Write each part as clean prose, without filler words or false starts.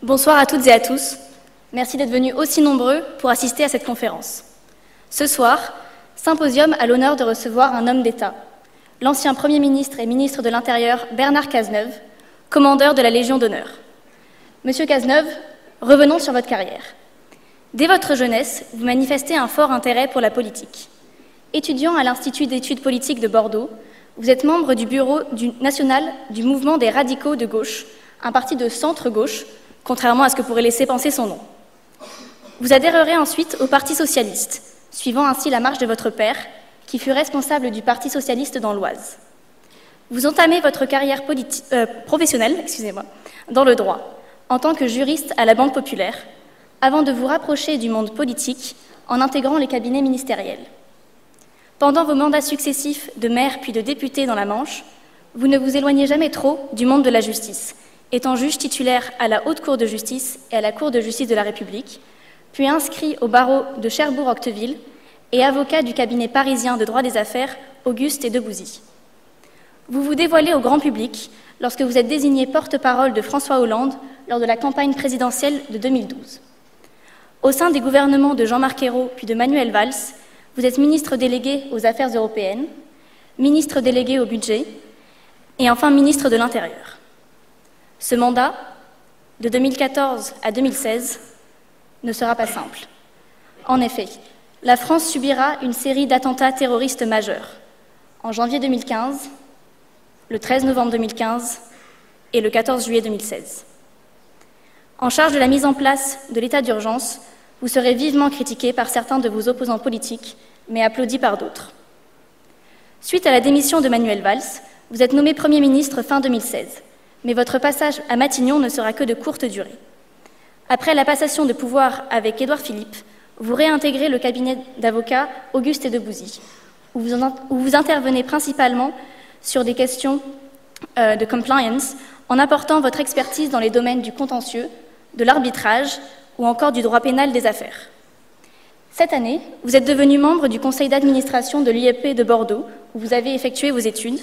Bonsoir à toutes et à tous. Merci d'être venus aussi nombreux pour assister à cette conférence. Ce soir, symposium a l'honneur de recevoir un homme d'État, l'ancien Premier ministre et ministre de l'Intérieur Bernard Cazeneuve, commandeur de la Légion d'honneur. Monsieur Cazeneuve, revenons sur votre carrière. Dès votre jeunesse, vous manifestez un fort intérêt pour la politique. Étudiant à l'Institut d'études politiques de Bordeaux, vous êtes membre du bureau national du mouvement des radicaux de gauche, un parti de centre-gauche, contrairement à ce que pourrait laisser penser son nom. Vous adhérerez ensuite au Parti socialiste, suivant ainsi la marche de votre père, qui fut responsable du Parti socialiste dans l'Oise. Vous entamez votre carrière professionnelle dans le droit, en tant que juriste à la Banque populaire, avant de vous rapprocher du monde politique en intégrant les cabinets ministériels. Pendant vos mandats successifs de maire puis de député dans la Manche, vous ne vous éloignez jamais trop du monde de la justice, étant juge titulaire à la Haute Cour de justice et à la Cour de justice de la République, puis inscrit au barreau de Cherbourg-Octeville et avocat du cabinet parisien de droit des affaires Auguste et Debouzy. Vous vous dévoilez au grand public lorsque vous êtes désigné porte-parole de François Hollande lors de la campagne présidentielle de 2012. Au sein des gouvernements de Jean-Marc Ayrault puis de Manuel Valls, vous êtes ministre délégué aux Affaires européennes, ministre délégué au budget et enfin ministre de l'Intérieur. Ce mandat, de 2014 à 2016, ne sera pas simple. En effet, la France subira une série d'attentats terroristes majeurs, en janvier 2015, le 13 novembre 2015 et le 14 juillet 2016. En charge de la mise en place de l'état d'urgence, vous serez vivement critiqué par certains de vos opposants politiques, mais applaudi par d'autres. Suite à la démission de Manuel Valls, vous êtes nommé Premier ministre fin 2016, mais votre passage à Matignon ne sera que de courte durée. Après la passation de pouvoir avec Édouard Philippe, vous réintégrez le cabinet d'avocats Auguste et Debouzy, où vous intervenez principalement sur des questions de compliance, en apportant votre expertise dans les domaines du contentieux, de l'arbitrage ou encore du droit pénal des affaires. Cette année, vous êtes devenu membre du conseil d'administration de l'IEP de Bordeaux, où vous avez effectué vos études,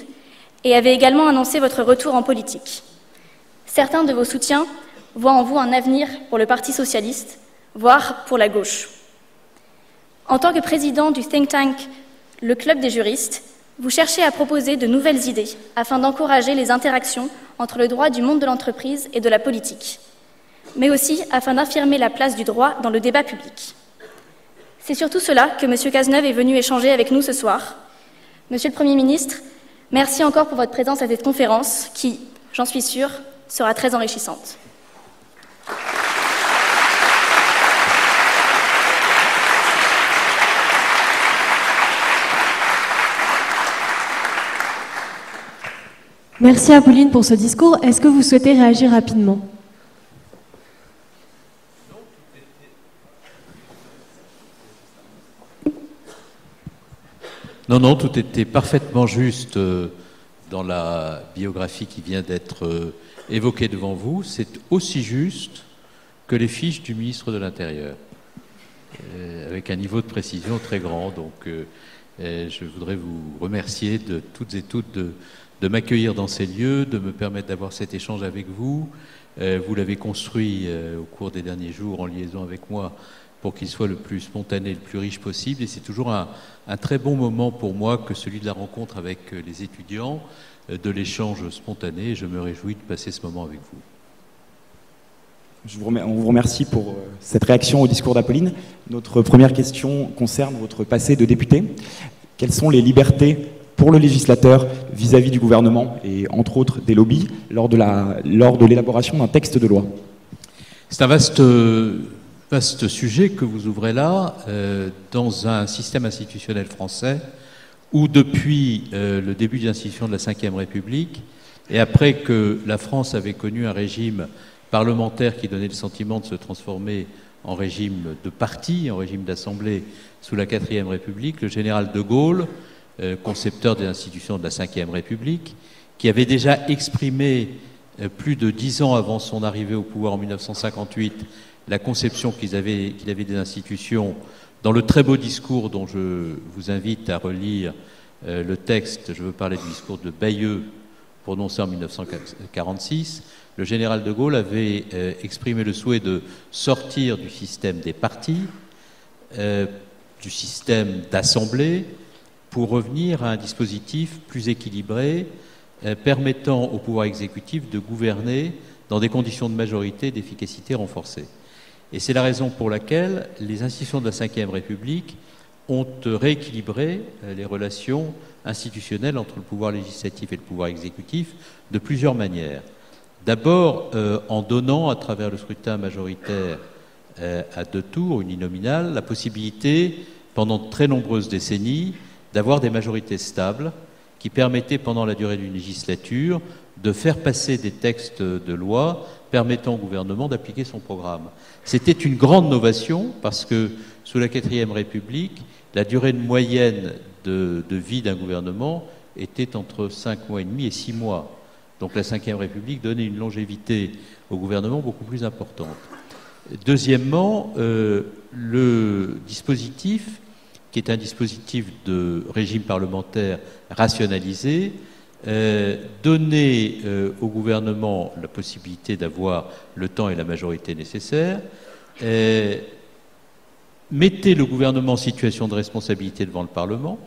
et avez également annoncé votre retour en politique. Certains de vos soutiens voient en vous un avenir pour le Parti socialiste, voire pour la gauche. En tant que président du think tank Le Club des juristes, vous cherchez à proposer de nouvelles idées afin d'encourager les interactions entre le droit du monde de l'entreprise et de la politique, mais aussi afin d'affirmer la place du droit dans le débat public. C'est surtout cela que M. Cazeneuve est venu échanger avec nous ce soir. Monsieur le Premier ministre, merci encore pour votre présence à cette conférence qui, j'en suis sûre, sera très enrichissante. Merci Apolline pour ce discours. Est-ce que vous souhaitez réagir rapidement ? Non, tout était parfaitement juste dans la biographie qui vient d'être évoquée devant vous. C'est aussi juste que les fiches du ministre de l'Intérieur, avec un niveau de précision très grand. Donc, je voudrais vous remercier de toutes et toutes de m'accueillir dans ces lieux, de me permettre d'avoir cet échange avec vous. Vous l'avez construit au cours des derniers jours en liaison avec moi pour qu'il soit le plus spontané, le plus riche possible. Et c'est toujours un très bon moment pour moi que celui de la rencontre avec les étudiants, de l'échange spontané. Et je me réjouis de passer ce moment avec vous. On vous remercie pour cette réaction au discours d'Apolline. Notre première question concerne votre passé de député. Quelles sont les libertés pour le législateur vis-à-vis du gouvernement et entre autres des lobbies lors de l'élaboration d'un texte de loi? C'est un vaste sujet que vous ouvrez là, dans un système institutionnel français où depuis le début de l'institution de la Ve République et après que la France avait connu un régime parlementaire qui donnait le sentiment de se transformer en régime de parti, en régime d'assemblée sous la IVe République, le général de Gaulle, concepteur des institutions de la Ve République, qui avait déjà exprimé plus de 10 ans avant son arrivée au pouvoir en 1958 la conception qu'il avait des institutions dans le très beau discours dont je vous invite à relire le texte. Je veux parler du discours de Bayeux prononcé en 1946. le général de Gaulle avait exprimé le souhait de sortir du système des partis, du système d'assemblée, pour revenir à un dispositif plus équilibré, permettant au pouvoir exécutif de gouverner dans des conditions de majorité et d'efficacité renforcées. Et c'est la raison pour laquelle les institutions de la Ve République ont rééquilibré les relations institutionnelles entre le pouvoir législatif et le pouvoir exécutif de plusieurs manières. D'abord, en donnant, à travers le scrutin majoritaire à 2 tours, uninominal, la possibilité, pendant de très nombreuses décennies, d'avoir des majorités stables qui permettaient, pendant la durée d'une législature, de faire passer des textes de loi permettant au gouvernement d'appliquer son programme. C'était une grande novation parce que, sous la 4e République, la durée moyenne de vie d'un gouvernement était entre 5 mois et demi et 6 mois. Donc la Ve République donnait une longévité au gouvernement beaucoup plus importante. Deuxièmement, le dispositif, qui est un dispositif de régime parlementaire rationalisé, donnait au gouvernement la possibilité d'avoir le temps et la majorité nécessaires, mettait le gouvernement en situation de responsabilité devant le Parlement,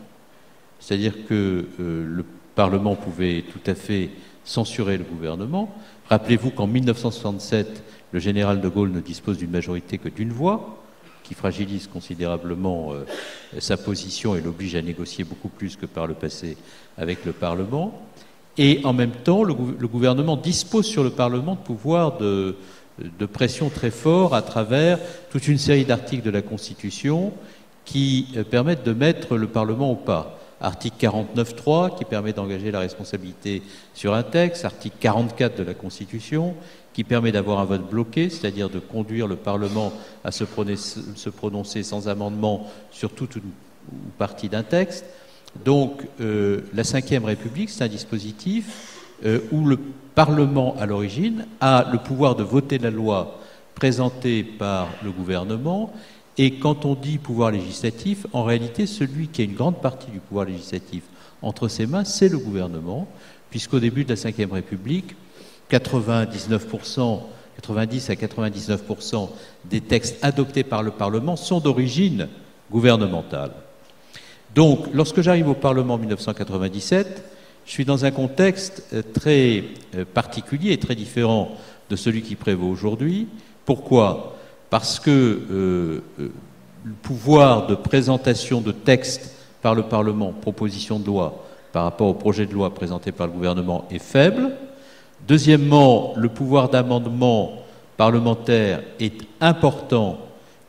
c'est-à-dire que le Parlement pouvait tout à fait censurer le gouvernement. Rappelez-vous qu'en 1967, le général de Gaulle ne dispose d'une majorité que d'une voix, qui fragilise considérablement sa position et l'oblige à négocier beaucoup plus que par le passé avec le Parlement. Et en même temps, le gouvernement dispose sur le Parlement de pouvoirs de pression très forts à travers toute une série d'articles de la Constitution qui permettent de mettre le Parlement au pas. Article 49.3 qui permet d'engager la responsabilité sur un texte, article 44 de la Constitution qui permet d'avoir un vote bloqué, c'est-à-dire de conduire le Parlement à se prononcer sans amendement sur toute une partie d'un texte. Donc la Ve République, c'est un dispositif où le Parlement, à l'origine, a le pouvoir de voter la loi présentée par le gouvernement. Et quand on dit pouvoir législatif, en réalité, celui qui a une grande partie du pouvoir législatif entre ses mains, c'est le gouvernement, puisqu'au début de la Ve République, 90 à 99% des textes adoptés par le Parlement sont d'origine gouvernementale. Donc, lorsque j'arrive au Parlement en 1997, je suis dans un contexte très particulier et très différent de celui qui prévaut aujourd'hui. Pourquoi ? Parce que le pouvoir de présentation de textes par le Parlement, proposition de loi, par rapport au projet de loi présenté par le gouvernement est faible. Deuxièmement, le pouvoir d'amendement parlementaire est important,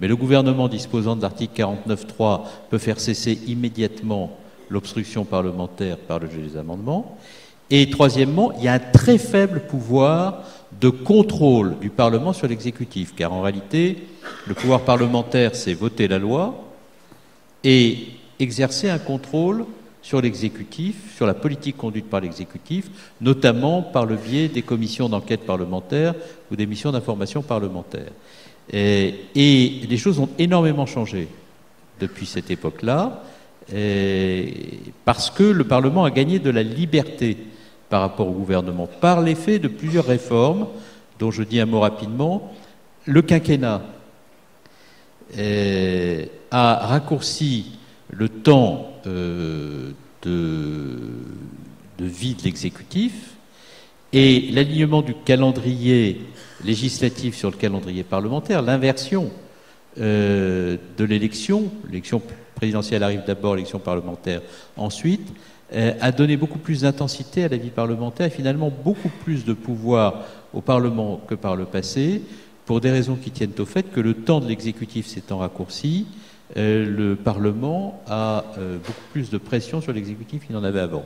mais le gouvernement disposant de l'article 49.3 peut faire cesser immédiatement l'obstruction parlementaire par le jeu des amendements. Et troisièmement, il y a un très faible pouvoir de contrôle du Parlement sur l'exécutif, car en réalité, le pouvoir parlementaire, c'est voter la loi et exercer un contrôle sur l'exécutif, sur la politique conduite par l'exécutif, notamment par le biais des commissions d'enquête parlementaire ou des missions d'information parlementaire. Et les choses ont énormément changé depuis cette époque-là, parce que le Parlement a gagné de la liberté par rapport au gouvernement, par l'effet de plusieurs réformes, dont je dis un mot rapidement. Le quinquennat a raccourci le temps de vie de l'exécutif et l'alignement du calendrier législatif sur le calendrier parlementaire, l'inversion de l'élection présidentielle arrive d'abord, l'élection parlementaire ensuite, a donné beaucoup plus d'intensité à la vie parlementaire et finalement beaucoup plus de pouvoir au Parlement que par le passé, pour des raisons qui tiennent au fait que le temps de l'exécutif s'étant raccourci, le Parlement a beaucoup plus de pression sur l'exécutif qu'il n'en avait avant.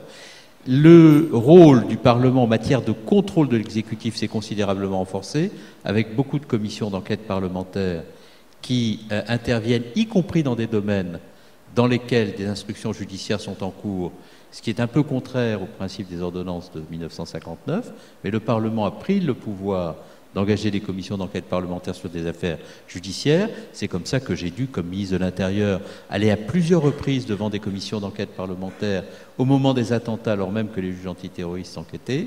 Le rôle du Parlement en matière de contrôle de l'exécutif s'est considérablement renforcé, avec beaucoup de commissions d'enquête parlementaire qui interviennent, y compris dans des domaines dans lesquels des instructions judiciaires sont en cours, ce qui est un peu contraire au principe des ordonnances de 1959, mais le Parlement a pris le pouvoir d'engager des commissions d'enquête parlementaire sur des affaires judiciaires. C'est comme ça que j'ai dû, comme ministre de l'Intérieur, aller à plusieurs reprises devant des commissions d'enquête parlementaire au moment des attentats, alors même que les juges antiterroristes enquêtaient.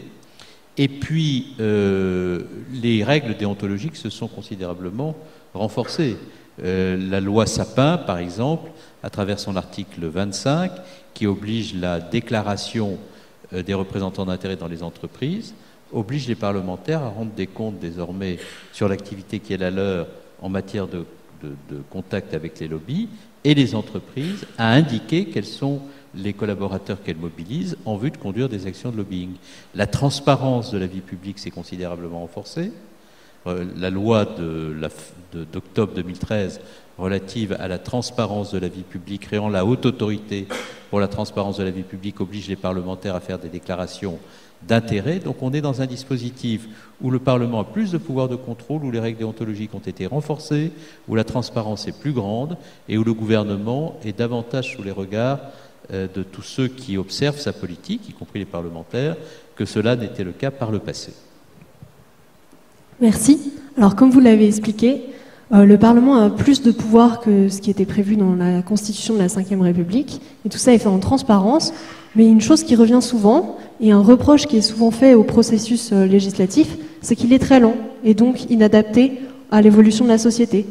Et puis, les règles déontologiques se sont considérablement renforcées. La loi Sapin, par exemple, à travers son article 25, qui oblige la déclaration des représentants d'intérêt dans les entreprises, oblige les parlementaires à rendre des comptes désormais sur l'activité qui est la leur en matière de contact avec les lobbies, et les entreprises à indiquer quels sont les collaborateurs qu'elles mobilisent en vue de conduire des actions de lobbying. La transparence de la vie publique s'est considérablement renforcée. La loi d'octobre 2013 relative à la transparence de la vie publique, créant la haute autorité pour la transparence de la vie publique, oblige les parlementaires à faire des déclarations d'intérêt. Donc on est dans un dispositif où le Parlement a plus de pouvoir de contrôle, où les règles déontologiques ont été renforcées, où la transparence est plus grande et où le gouvernement est davantage sous les regards de tous ceux qui observent sa politique, y compris les parlementaires, que cela n'était le cas par le passé. Merci. Alors, comme vous l'avez expliqué, le Parlement a plus de pouvoir que ce qui était prévu dans la Constitution de la Ve République, et tout ça est fait en transparence. Mais une chose qui revient souvent, et un reproche qui est souvent fait au processus législatif, c'est qu'il est très lent, et donc inadapté à l'évolution de la société.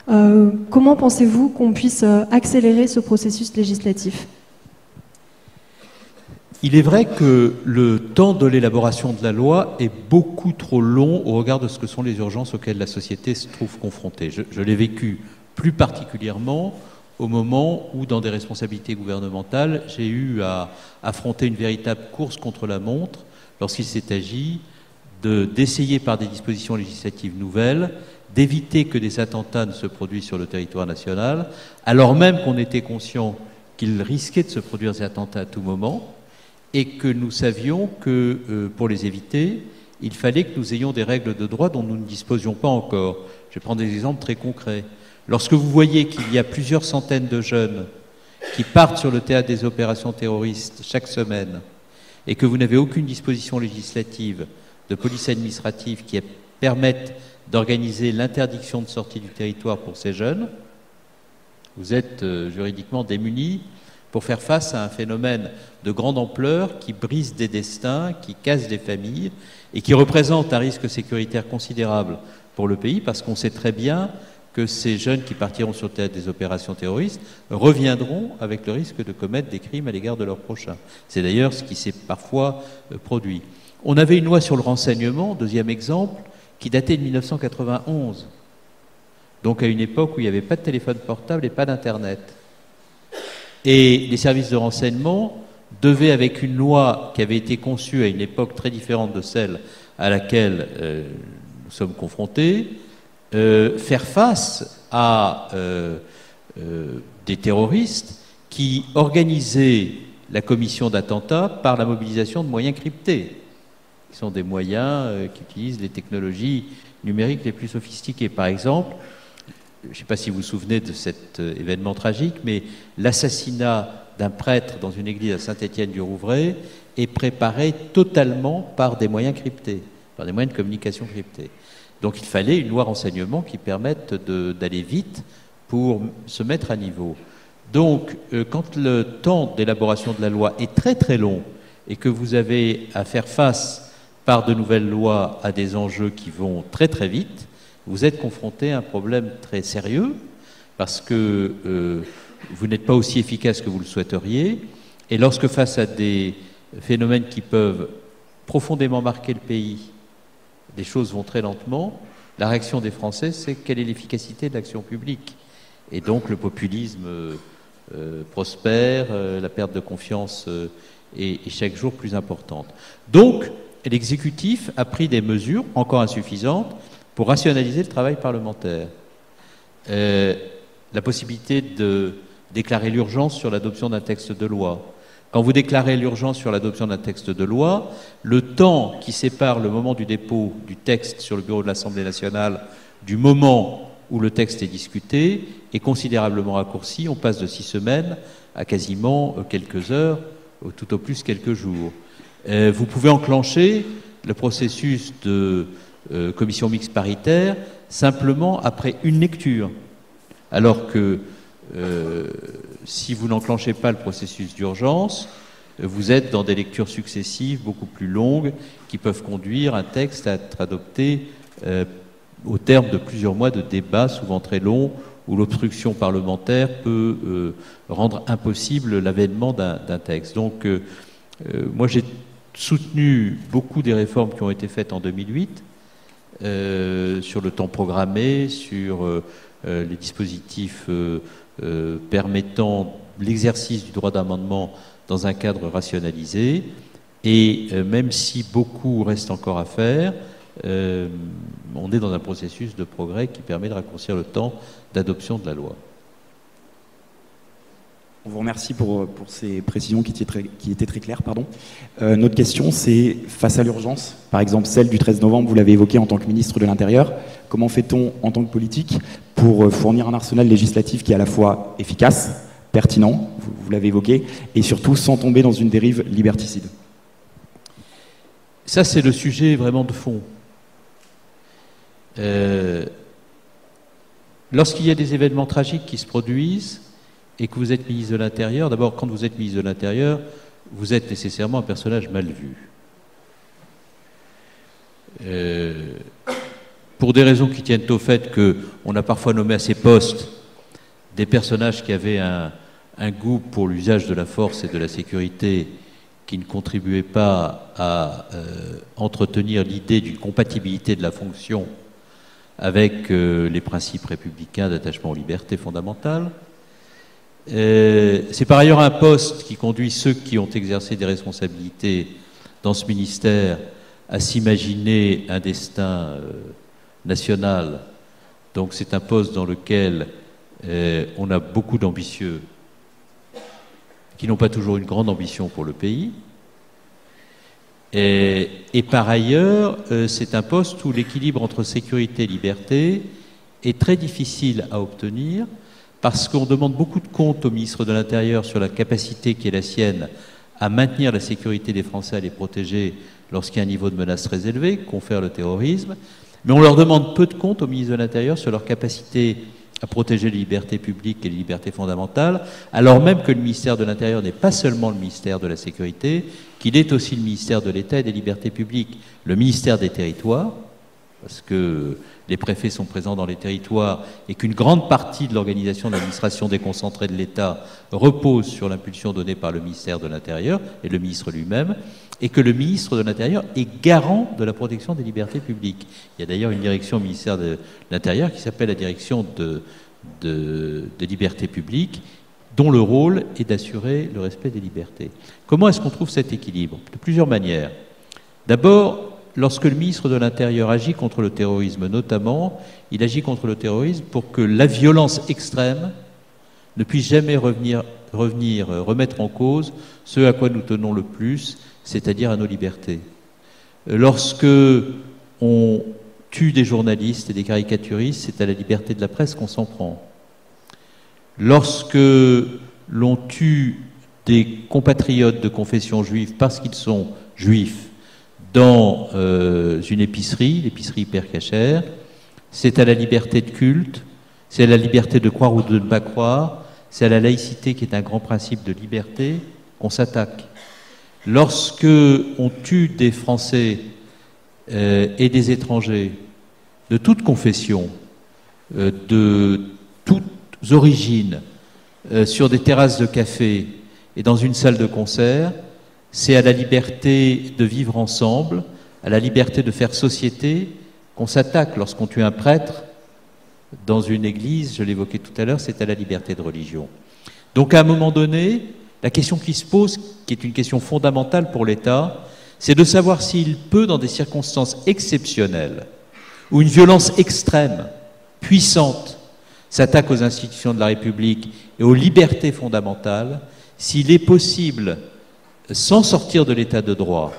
Comment pensez-vous qu'on puisse accélérer ce processus législatif ? Il est vrai que le temps de l'élaboration de la loi est beaucoup trop long au regard de ce que sont les urgences auxquelles la société se trouve confrontée. Je l'ai vécu plus particulièrement au moment où, dans des responsabilités gouvernementales, j'ai eu à affronter une véritable course contre la montre lorsqu'il s'est agi d'essayer par des dispositions législatives nouvelles d'éviter que des attentats ne se produisent sur le territoire national, alors même qu'on était conscient qu'il risquait de se produire des attentats à tout moment, et que nous savions que, pour les éviter, il fallait que nous ayons des règles de droit dont nous ne disposions pas encore. Je vais prendre des exemples très concrets. Lorsque vous voyez qu'il y a plusieurs centaines de jeunes qui partent sur le théâtre des opérations terroristes chaque semaine, et que vous n'avez aucune disposition législative de police administrative qui permette d'organiser l'interdiction de sortie du territoire pour ces jeunes, vous êtes juridiquement démunis pour faire face à un phénomène de grande ampleur qui brise des destins, qui casse des familles et qui représente un risque sécuritaire considérable pour le pays, parce qu'on sait très bien que ces jeunes qui partiront sur le théâtre des opérations terroristes reviendront avec le risque de commettre des crimes à l'égard de leurs prochains. C'est d'ailleurs ce qui s'est parfois produit. On avait une loi sur le renseignement, deuxième exemple, qui datait de 1991, donc à une époque où il n'y avait pas de téléphone portable et pas d'Internet. Et les services de renseignement devaient, avec une loi qui avait été conçue à une époque très différente de celle à laquelle nous sommes confrontés, faire face à des terroristes qui organisaient la commission d'attentats par la mobilisation de moyens cryptés, qui sont des moyens qui utilisent les technologies numériques les plus sophistiquées. Par exemple, je ne sais pas si vous vous souvenez de cet événement tragique, mais l'assassinat d'un prêtre dans une église à Saint-Étienne-du-Rouvray est préparé totalement par des moyens cryptés, par des moyens de communication cryptés. Donc il fallait une loi renseignement qui permette d'aller vite pour se mettre à niveau. Donc quand le temps d'élaboration de la loi est très très long et que vous avez à faire face par de nouvelles lois à des enjeux qui vont très très vite, vous êtes confronté à un problème très sérieux parce que vous n'êtes pas aussi efficace que vous le souhaiteriez. Et lorsque face à des phénomènes qui peuvent profondément marquer le pays, les choses vont très lentement, la réaction des Français, c'est quelle est l'efficacité de l'action publique. Et donc le populisme prospère, la perte de confiance est chaque jour plus importante. Donc l'exécutif a pris des mesures, encore insuffisantes, pour rationaliser le travail parlementaire. La possibilité de déclarer l'urgence sur l'adoption d'un texte de loi. Quand vous déclarez l'urgence sur l'adoption d'un texte de loi, le temps qui sépare le moment du dépôt du texte sur le bureau de l'Assemblée nationale du moment où le texte est discuté est considérablement raccourci. On passe de 6 semaines à quasiment quelques heures, tout au plus quelques jours. Vous pouvez enclencher le processus de commission mixte paritaire simplement après une lecture, alors que si vous n'enclenchez pas le processus d'urgence, vous êtes dans des lectures successives beaucoup plus longues qui peuvent conduire un texte à être adopté au terme de plusieurs mois de débats, souvent très longs, où l'obstruction parlementaire peut rendre impossible l'avènement d'un texte. Donc, moi, j'ai soutenu beaucoup des réformes qui ont été faites en 2008, sur le temps programmé, sur les dispositifs permettant l'exercice du droit d'amendement dans un cadre rationalisé. Et même si beaucoup reste encore à faire, on est dans un processus de progrès qui permet de raccourcir le temps d'adoption de la loi. On vous remercie pour ces précisions qui étaient très claires. Notre question, c'est face à l'urgence, par exemple celle du 13 novembre, vous l'avez évoqué en tant que ministre de l'Intérieur, comment fait-on en tant que politique pour fournir un arsenal législatif qui est à la fois efficace, pertinent, vous l'avez évoqué, et surtout sans tomber dans une dérive liberticide? Ça, c'est le sujet vraiment de fond. Lorsqu'il y a des événements tragiques qui se produisent et que vous êtes ministre de l'Intérieur, d'abord, quand vous êtes ministre de l'Intérieur, vous êtes nécessairement un personnage mal vu. Pour des raisons qui tiennent au fait qu'on a parfois nommé à ces postes des personnages qui avaient un goût pour l'usage de la force et de la sécurité, qui ne contribuaient pas à entretenir l'idée d'une compatibilité de la fonction avec les principes républicains d'attachement aux libertés fondamentales. C'est par ailleurs un poste qui conduit ceux qui ont exercé des responsabilités dans ce ministère à s'imaginer un destin national. Donc c'est un poste dans lequel on a beaucoup d'ambitieux qui n'ont pas toujours une grande ambition pour le pays. Et par ailleurs, c'est un poste où l'équilibre entre sécurité et liberté est très difficile à obtenir, parce qu'on demande beaucoup de comptes au ministre de l'Intérieur sur la capacité qui est la sienne à maintenir la sécurité des Français, à les protéger lorsqu'il y a un niveau de menace très élevé, confère le terrorisme, mais on leur demande peu de comptes au ministre de l'Intérieur sur leur capacité à protéger les libertés publiques et les libertés fondamentales, alors même que le ministère de l'Intérieur n'est pas seulement le ministère de la Sécurité, qu'il est aussi le ministère de l'État et des libertés publiques, le ministère des territoires, parce que les préfets sont présents dans les territoires et qu'une grande partie de l'organisation de l'administration déconcentrée de l'État repose sur l'impulsion donnée par le ministère de l'Intérieur et le ministre lui-même, et que le ministre de l'Intérieur est garant de la protection des libertés publiques. Il y a d'ailleurs une direction au ministère de l'Intérieur qui s'appelle la direction de libertés publiques, dont le rôle est d'assurer le respect des libertés. Comment est-ce qu'on trouve cet équilibre? De plusieurs manières. D'abord, lorsque le ministre de l'Intérieur agit contre le terrorisme notamment, il agit contre le terrorisme pour que la violence extrême ne puisse jamais remettre en cause ce à quoi nous tenons le plus, c'est-à-dire à nos libertés. Lorsque on tue des journalistes et des caricaturistes, c'est à la liberté de la presse qu'on s'en prend. Lorsque l'on tue des compatriotes de confession juive parce qu'ils sont juifs dans une épicerie, l'épicerie hyper cachère, c'est à la liberté de culte, c'est à la liberté de croire ou de ne pas croire, c'est à la laïcité qui est un grand principe de liberté qu'on s'attaque. Lorsque on tue des Français et des étrangers de toute confession, de toutes origines, sur des terrasses de café et dans une salle de concert, c'est à la liberté de vivre ensemble, à la liberté de faire société qu'on s'attaque. Lorsqu'on tue un prêtre dans une église, je l'évoquais tout à l'heure, c'est à la liberté de religion. Donc à un moment donné, la question qui se pose, qui est une question fondamentale pour l'État, c'est de savoir s'il peut, dans des circonstances exceptionnelles, où une violence extrême, puissante, s'attaque aux institutions de la République et aux libertés fondamentales, s'il est possible, sans sortir de l'état de droit,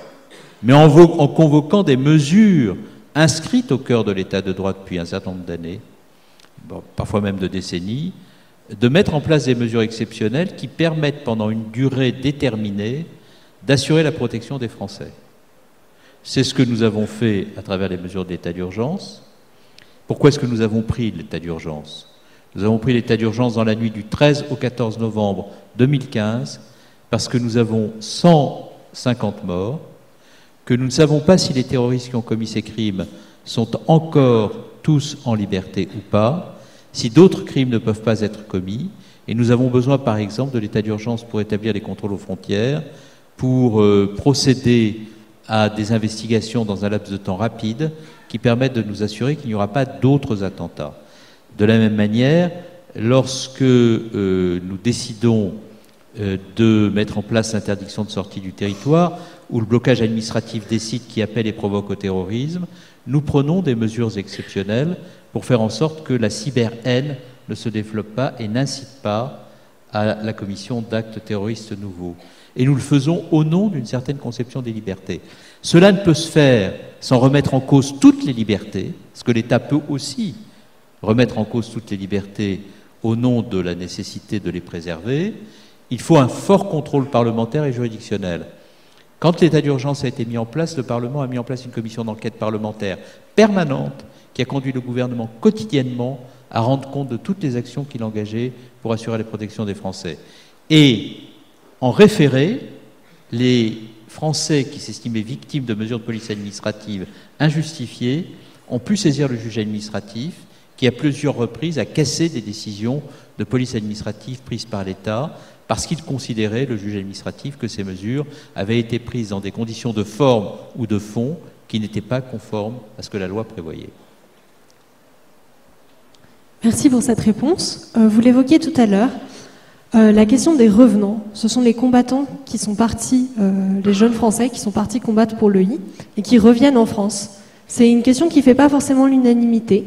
mais en convoquant des mesures inscrites au cœur de l'état de droit depuis un certain nombre d'années, parfois même de décennies, de mettre en place des mesures exceptionnelles qui permettent pendant une durée déterminée d'assurer la protection des Français. C'est ce que nous avons fait à travers les mesures d'état d'urgence. Pourquoi est-ce que nous avons pris l'état d'urgence? Nous avons pris l'état d'urgence dans la nuit du 13 au 14 novembre 2015 parce que nous avons 150 morts, que nous ne savons pas si les terroristes qui ont commis ces crimes sont encore tous en liberté ou pas, si d'autres crimes ne peuvent pas être commis, et nous avons besoin par exemple de l'état d'urgence pour établir les contrôles aux frontières, pour procéder à des investigations dans un laps de temps rapide qui permettent de nous assurer qu'il n'y aura pas d'autres attentats. De la même manière, lorsque nous décidons de mettre en place l'interdiction de sortie du territoire ou le blocage administratif des sites qui appellent et provoquent au terrorisme, nous prenons des mesures exceptionnelles pour faire en sorte que la cyber-haine ne se développe pas et n'incite pas à la commission d'actes terroristes nouveaux. Et nous le faisons au nom d'une certaine conception des libertés. Cela ne peut se faire sans remettre en cause toutes les libertés, parce que l'État peut aussi remettre en cause toutes les libertés au nom de la nécessité de les préserver. Il faut un fort contrôle parlementaire et juridictionnel. Quand l'état d'urgence a été mis en place, le Parlement a mis en place une commission d'enquête parlementaire permanente qui a conduit le gouvernement quotidiennement à rendre compte de toutes les actions qu'il engageait pour assurer la protection des Français. Et en référé, les Français qui s'estimaient victimes de mesures de police administrative injustifiées ont pu saisir le juge administratif qui, à plusieurs reprises, a cassé des décisions de police administrative prises par l'État parce qu'il considérait, le juge administratif, que ces mesures avaient été prises dans des conditions de forme ou de fond qui n'étaient pas conformes à ce que la loi prévoyait. Merci pour cette réponse. Vous l'évoquiez tout à l'heure, la question des revenants. Ce sont les combattants qui sont partis, les jeunes Français qui sont partis combattre pour l'EI et qui reviennent en France. C'est une question qui ne fait pas forcément l'unanimité.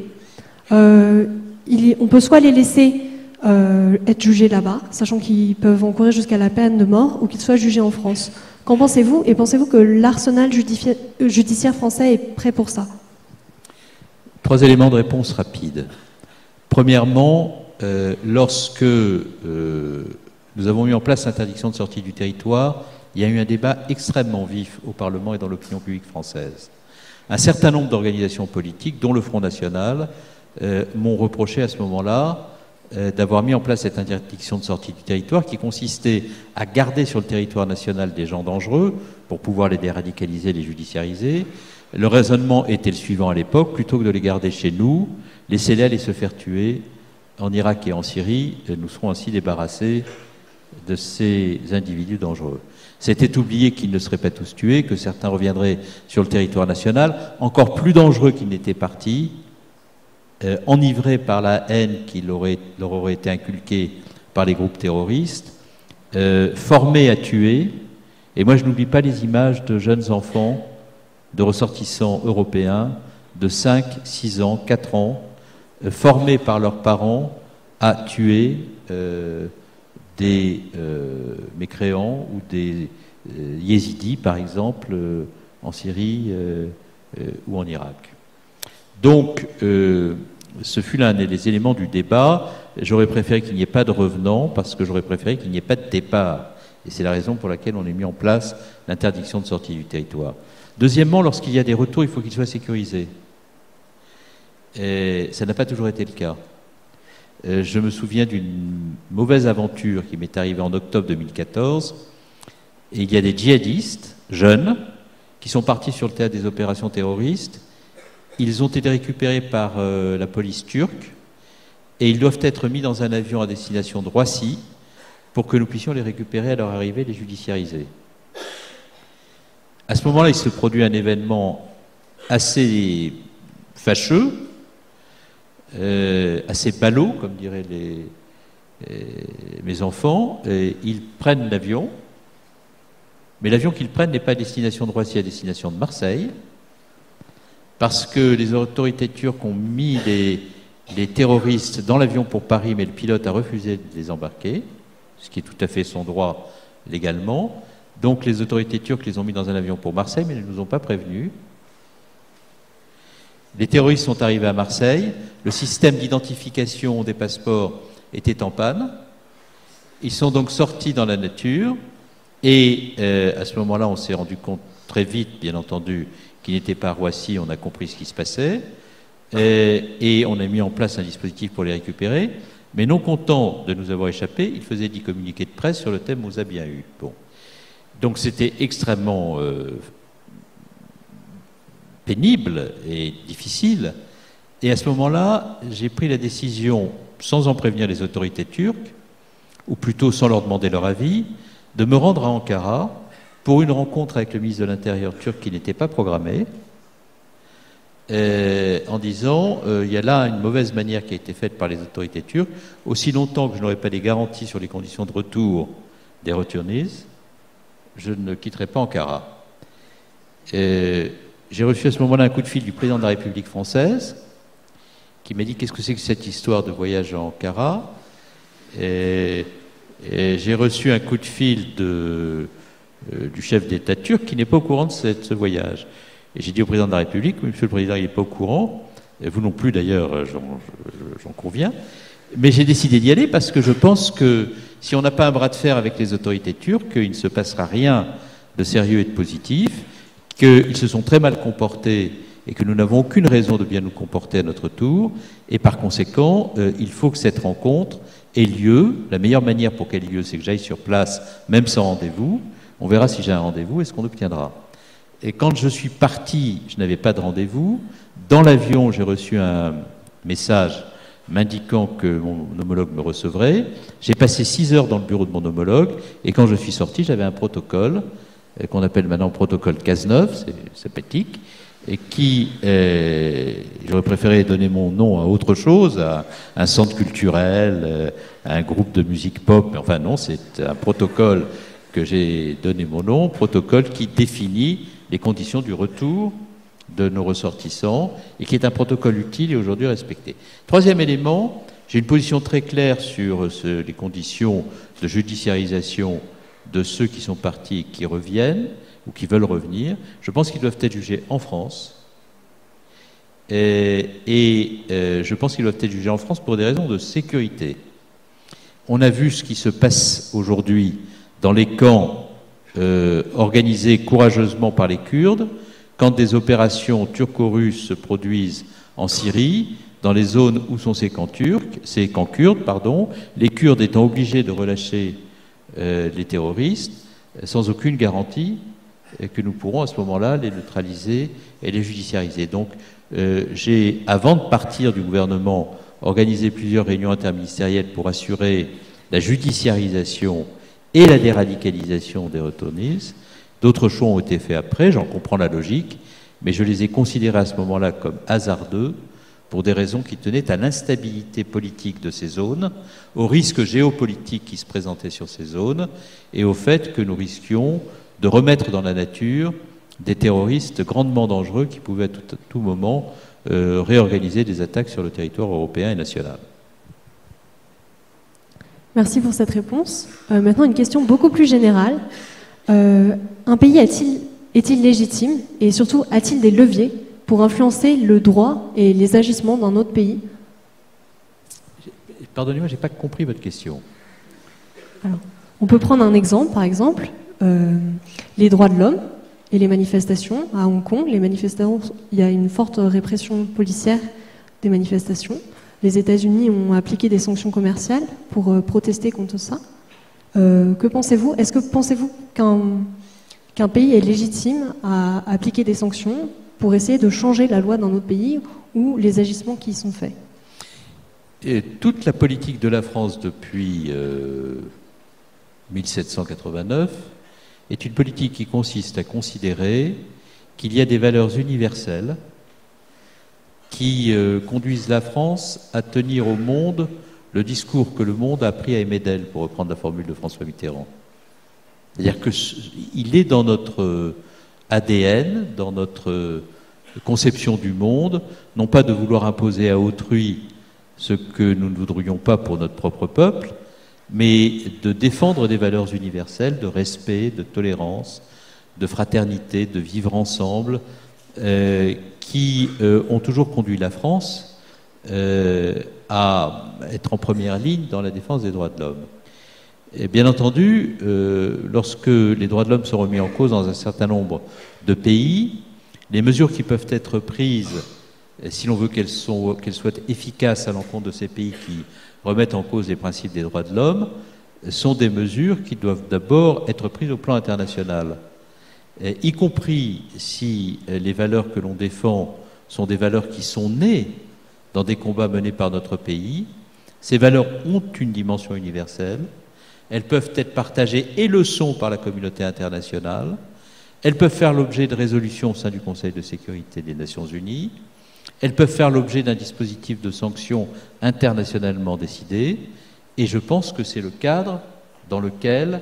On peut soit les laisser être jugés là-bas, sachant qu'ils peuvent encourir jusqu'à la peine de mort, ou qu'ils soient jugés en France. Qu'en pensez-vous? Et pensez-vous que l'arsenal judiciaire français est prêt pour ça? 3 éléments de réponse rapides. Premièrement, lorsque nous avons mis en place l'interdiction de sortie du territoire, il y a eu un débat extrêmement vif au Parlement et dans l'opinion publique française. Un certain nombre d'organisations politiques, dont le Front National, m'ont reproché à ce moment-là d'avoir mis en place cette interdiction de sortie du territoire qui consistait à garder sur le territoire national des gens dangereux pour pouvoir les déradicaliser, les judiciariser. Le raisonnement était le suivant à l'époque: plutôt que de les garder chez nous, laissez-les aller se faire tuer en Irak et en Syrie, nous serons ainsi débarrassés de ces individus dangereux. C'était oublier qu'ils ne seraient pas tous tués, que certains reviendraient sur le territoire national, encore plus dangereux qu'ils n'étaient partis, enivrés par la haine qui leur aurait été inculquée par les groupes terroristes, formés à tuer. Et moi, je n'oublie pas les images de jeunes enfants, de ressortissants européens de 5, 6 ans, 4 ans, formés par leurs parents à tuer des mécréants ou des yézidis, par exemple, en Syrie ou en Irak. Donc, ce fut l'un des éléments du débat. J'aurais préféré qu'il n'y ait pas de revenants, parce que j'aurais préféré qu'il n'y ait pas de départ. Et c'est la raison pour laquelle on a mis en place l'interdiction de sortie du territoire. Deuxièmement, lorsqu'il y a des retours, il faut qu'ils soient sécurisés. Et ça n'a pas toujours été le cas. Je me souviens d'une mauvaise aventure qui m'est arrivée en octobre 2014. Et il y a des djihadistes, jeunes, qui sont partis sur le théâtre des opérations terroristes. Ils ont été récupérés par la police turque et ils doivent être mis dans un avion à destination de Roissy pour que nous puissions les récupérer à leur arrivée et les judiciariser. À ce moment-là, il se produit un événement assez fâcheux, assez ballot, comme diraient mes enfants. Et ils prennent l'avion, mais l'avion qu'ils prennent n'est pas à destination de Roissy, à destination de Marseille, parce que les autorités turques ont mis les terroristes dans l'avion pour Paris, mais le pilote a refusé de les embarquer, ce qui est tout à fait son droit légalement. Donc les autorités turques les ont mis dans un avion pour Marseille, mais elles ne nous ont pas prévenus. Les terroristes sont arrivés à Marseille, le système d'identification des passeports était en panne, ils sont donc sortis dans la nature, et à ce moment-là, on s'est rendu compte très vite, bien entendu, qu'ils n'étaient pas à Roissy, on a compris ce qui se passait, et on a mis en place un dispositif pour les récupérer. Mais non content de nous avoir échappé, il faisait 10 communiqués de presse sur le thème « On vous a bien eu ». Bon. Donc c'était extrêmement pénible et difficile. Et à ce moment-là, j'ai pris la décision, sans en prévenir les autorités turques, ou plutôt sans leur demander leur avis, de me rendre à Ankara pour une rencontre avec le ministre de l'Intérieur turc qui n'était pas programmée, en disant il y a là une mauvaise manière qui a été faite par les autorités turques. Aussi longtemps que je n'aurai pas des garanties sur les conditions de retour des returnees, je ne quitterai pas Ankara. J'ai reçu à ce moment-là un coup de fil du président de la République française qui m'a dit qu'est-ce que c'est que cette histoire de voyage à Ankara. Et j'ai reçu un coup de fil du chef d'État turc qui n'est pas au courant de ce voyage. Et j'ai dit au président de la République, monsieur le président, il n'est pas au courant, et vous non plus d'ailleurs, j'en conviens, mais j'ai décidé d'y aller parce que je pense que si on n'a pas un bras de fer avec les autorités turques, il ne se passera rien de sérieux et de positif, qu'ils se sont très mal comportés et que nous n'avons aucune raison de bien nous comporter à notre tour, et par conséquent, il faut que cette rencontre ait lieu. La meilleure manière pour qu'elle ait lieu, c'est que j'aille sur place, même sans rendez-vous. On verra si j'ai un rendez-vous et ce qu'on obtiendra. Et quand je suis parti, je n'avais pas de rendez-vous. Dans l'avion, j'ai reçu un message m'indiquant que mon homologue me recevrait. J'ai passé 6 heures dans le bureau de mon homologue, et quand je suis sorti, j'avais un protocole qu'on appelle maintenant protocole Cazeneuve, c'est sympathique, et qui, j'aurais préféré donner mon nom à autre chose, à un centre culturel, à un groupe de musique pop, mais enfin non, c'est un protocole que j'ai donné mon nom, protocole qui définit les conditions du retour de nos ressortissants et qui est un protocole utile et aujourd'hui respecté. Troisième élément, j'ai une position très claire sur les conditions de judiciarisation de ceux qui sont partis et qui reviennent ou qui veulent revenir. Je pense qu'ils doivent être jugés en France et je pense qu'ils doivent être jugés en France pour des raisons de sécurité. On a vu ce qui se passe aujourd'hui dans les camps organisés courageusement par les Kurdes, quand des opérations turco-russes se produisent en Syrie, dans les zones où sont ces camps kurdes, les Kurdes étant obligés de relâcher les terroristes, sans aucune garantie que nous pourrons à ce moment-là les neutraliser et les judiciariser. Donc j'ai, avant de partir du gouvernement, organisé plusieurs réunions interministérielles pour assurer la judiciarisation et la déradicalisation des returnees. D'autres choix ont été faits après, j'en comprends la logique, mais je les ai considérés à ce moment-là comme hasardeux pour des raisons qui tenaient à l'instabilité politique de ces zones, au risque géopolitique qui se présentait sur ces zones et au fait que nous risquions de remettre dans la nature des terroristes grandement dangereux qui pouvaient à tout moment réorganiser des attaques sur le territoire européen et national. Merci pour cette réponse. Maintenant, une question beaucoup plus générale. Un pays est-il légitime et surtout a-t-il des leviers pour influencer le droit et les agissements d'un autre pays? Pardonnez-moi, je n'ai pas compris votre question. Alors, on peut prendre un exemple, par exemple, les droits de l'homme et les manifestations. À Hong Kong, les manifestations, il y a une forte répression policière des manifestations. Les États-Unis ont appliqué des sanctions commerciales pour protester contre ça. Que pensez-vous? Est-ce que pensez-vous qu'un pays est légitime à appliquer des sanctions pour essayer de changer la loi d'un autre pays ou les agissements qui y sont faits? Et toute la politique de la France depuis 1789 est une politique qui consiste à considérer qu'il y a des valeurs universelles qui conduisent la France à tenir au monde le discours que le monde a appris à aimer d'elle, pour reprendre la formule de François Mitterrand. C'est-à-dire qu'il est dans notre ADN, dans notre conception du monde, non pas de vouloir imposer à autrui ce que nous ne voudrions pas pour notre propre peuple, mais de défendre des valeurs universelles de respect, de tolérance, de fraternité, de vivre ensemble, qui ont toujours conduit la France à être en première ligne dans la défense des droits de l'homme. Et bien entendu, lorsque les droits de l'homme sont remis en cause dans un certain nombre de pays, les mesures qui peuvent être prises si l'on veut qu'elles soient efficaces à l'encontre de ces pays qui remettent en cause les principes des droits de l'homme, sont des mesures qui doivent d'abord être prises au plan international, y compris si les valeurs que l'on défend sont des valeurs qui sont nées dans des combats menés par notre pays. Ces valeurs ont une dimension universelle, elles peuvent être partagées et le sont par la communauté internationale, elles peuvent faire l'objet de résolutions au sein du Conseil de sécurité des Nations Unies, elles peuvent faire l'objet d'un dispositif de sanctions internationalement décidé, et je pense que c'est le cadre dans lequel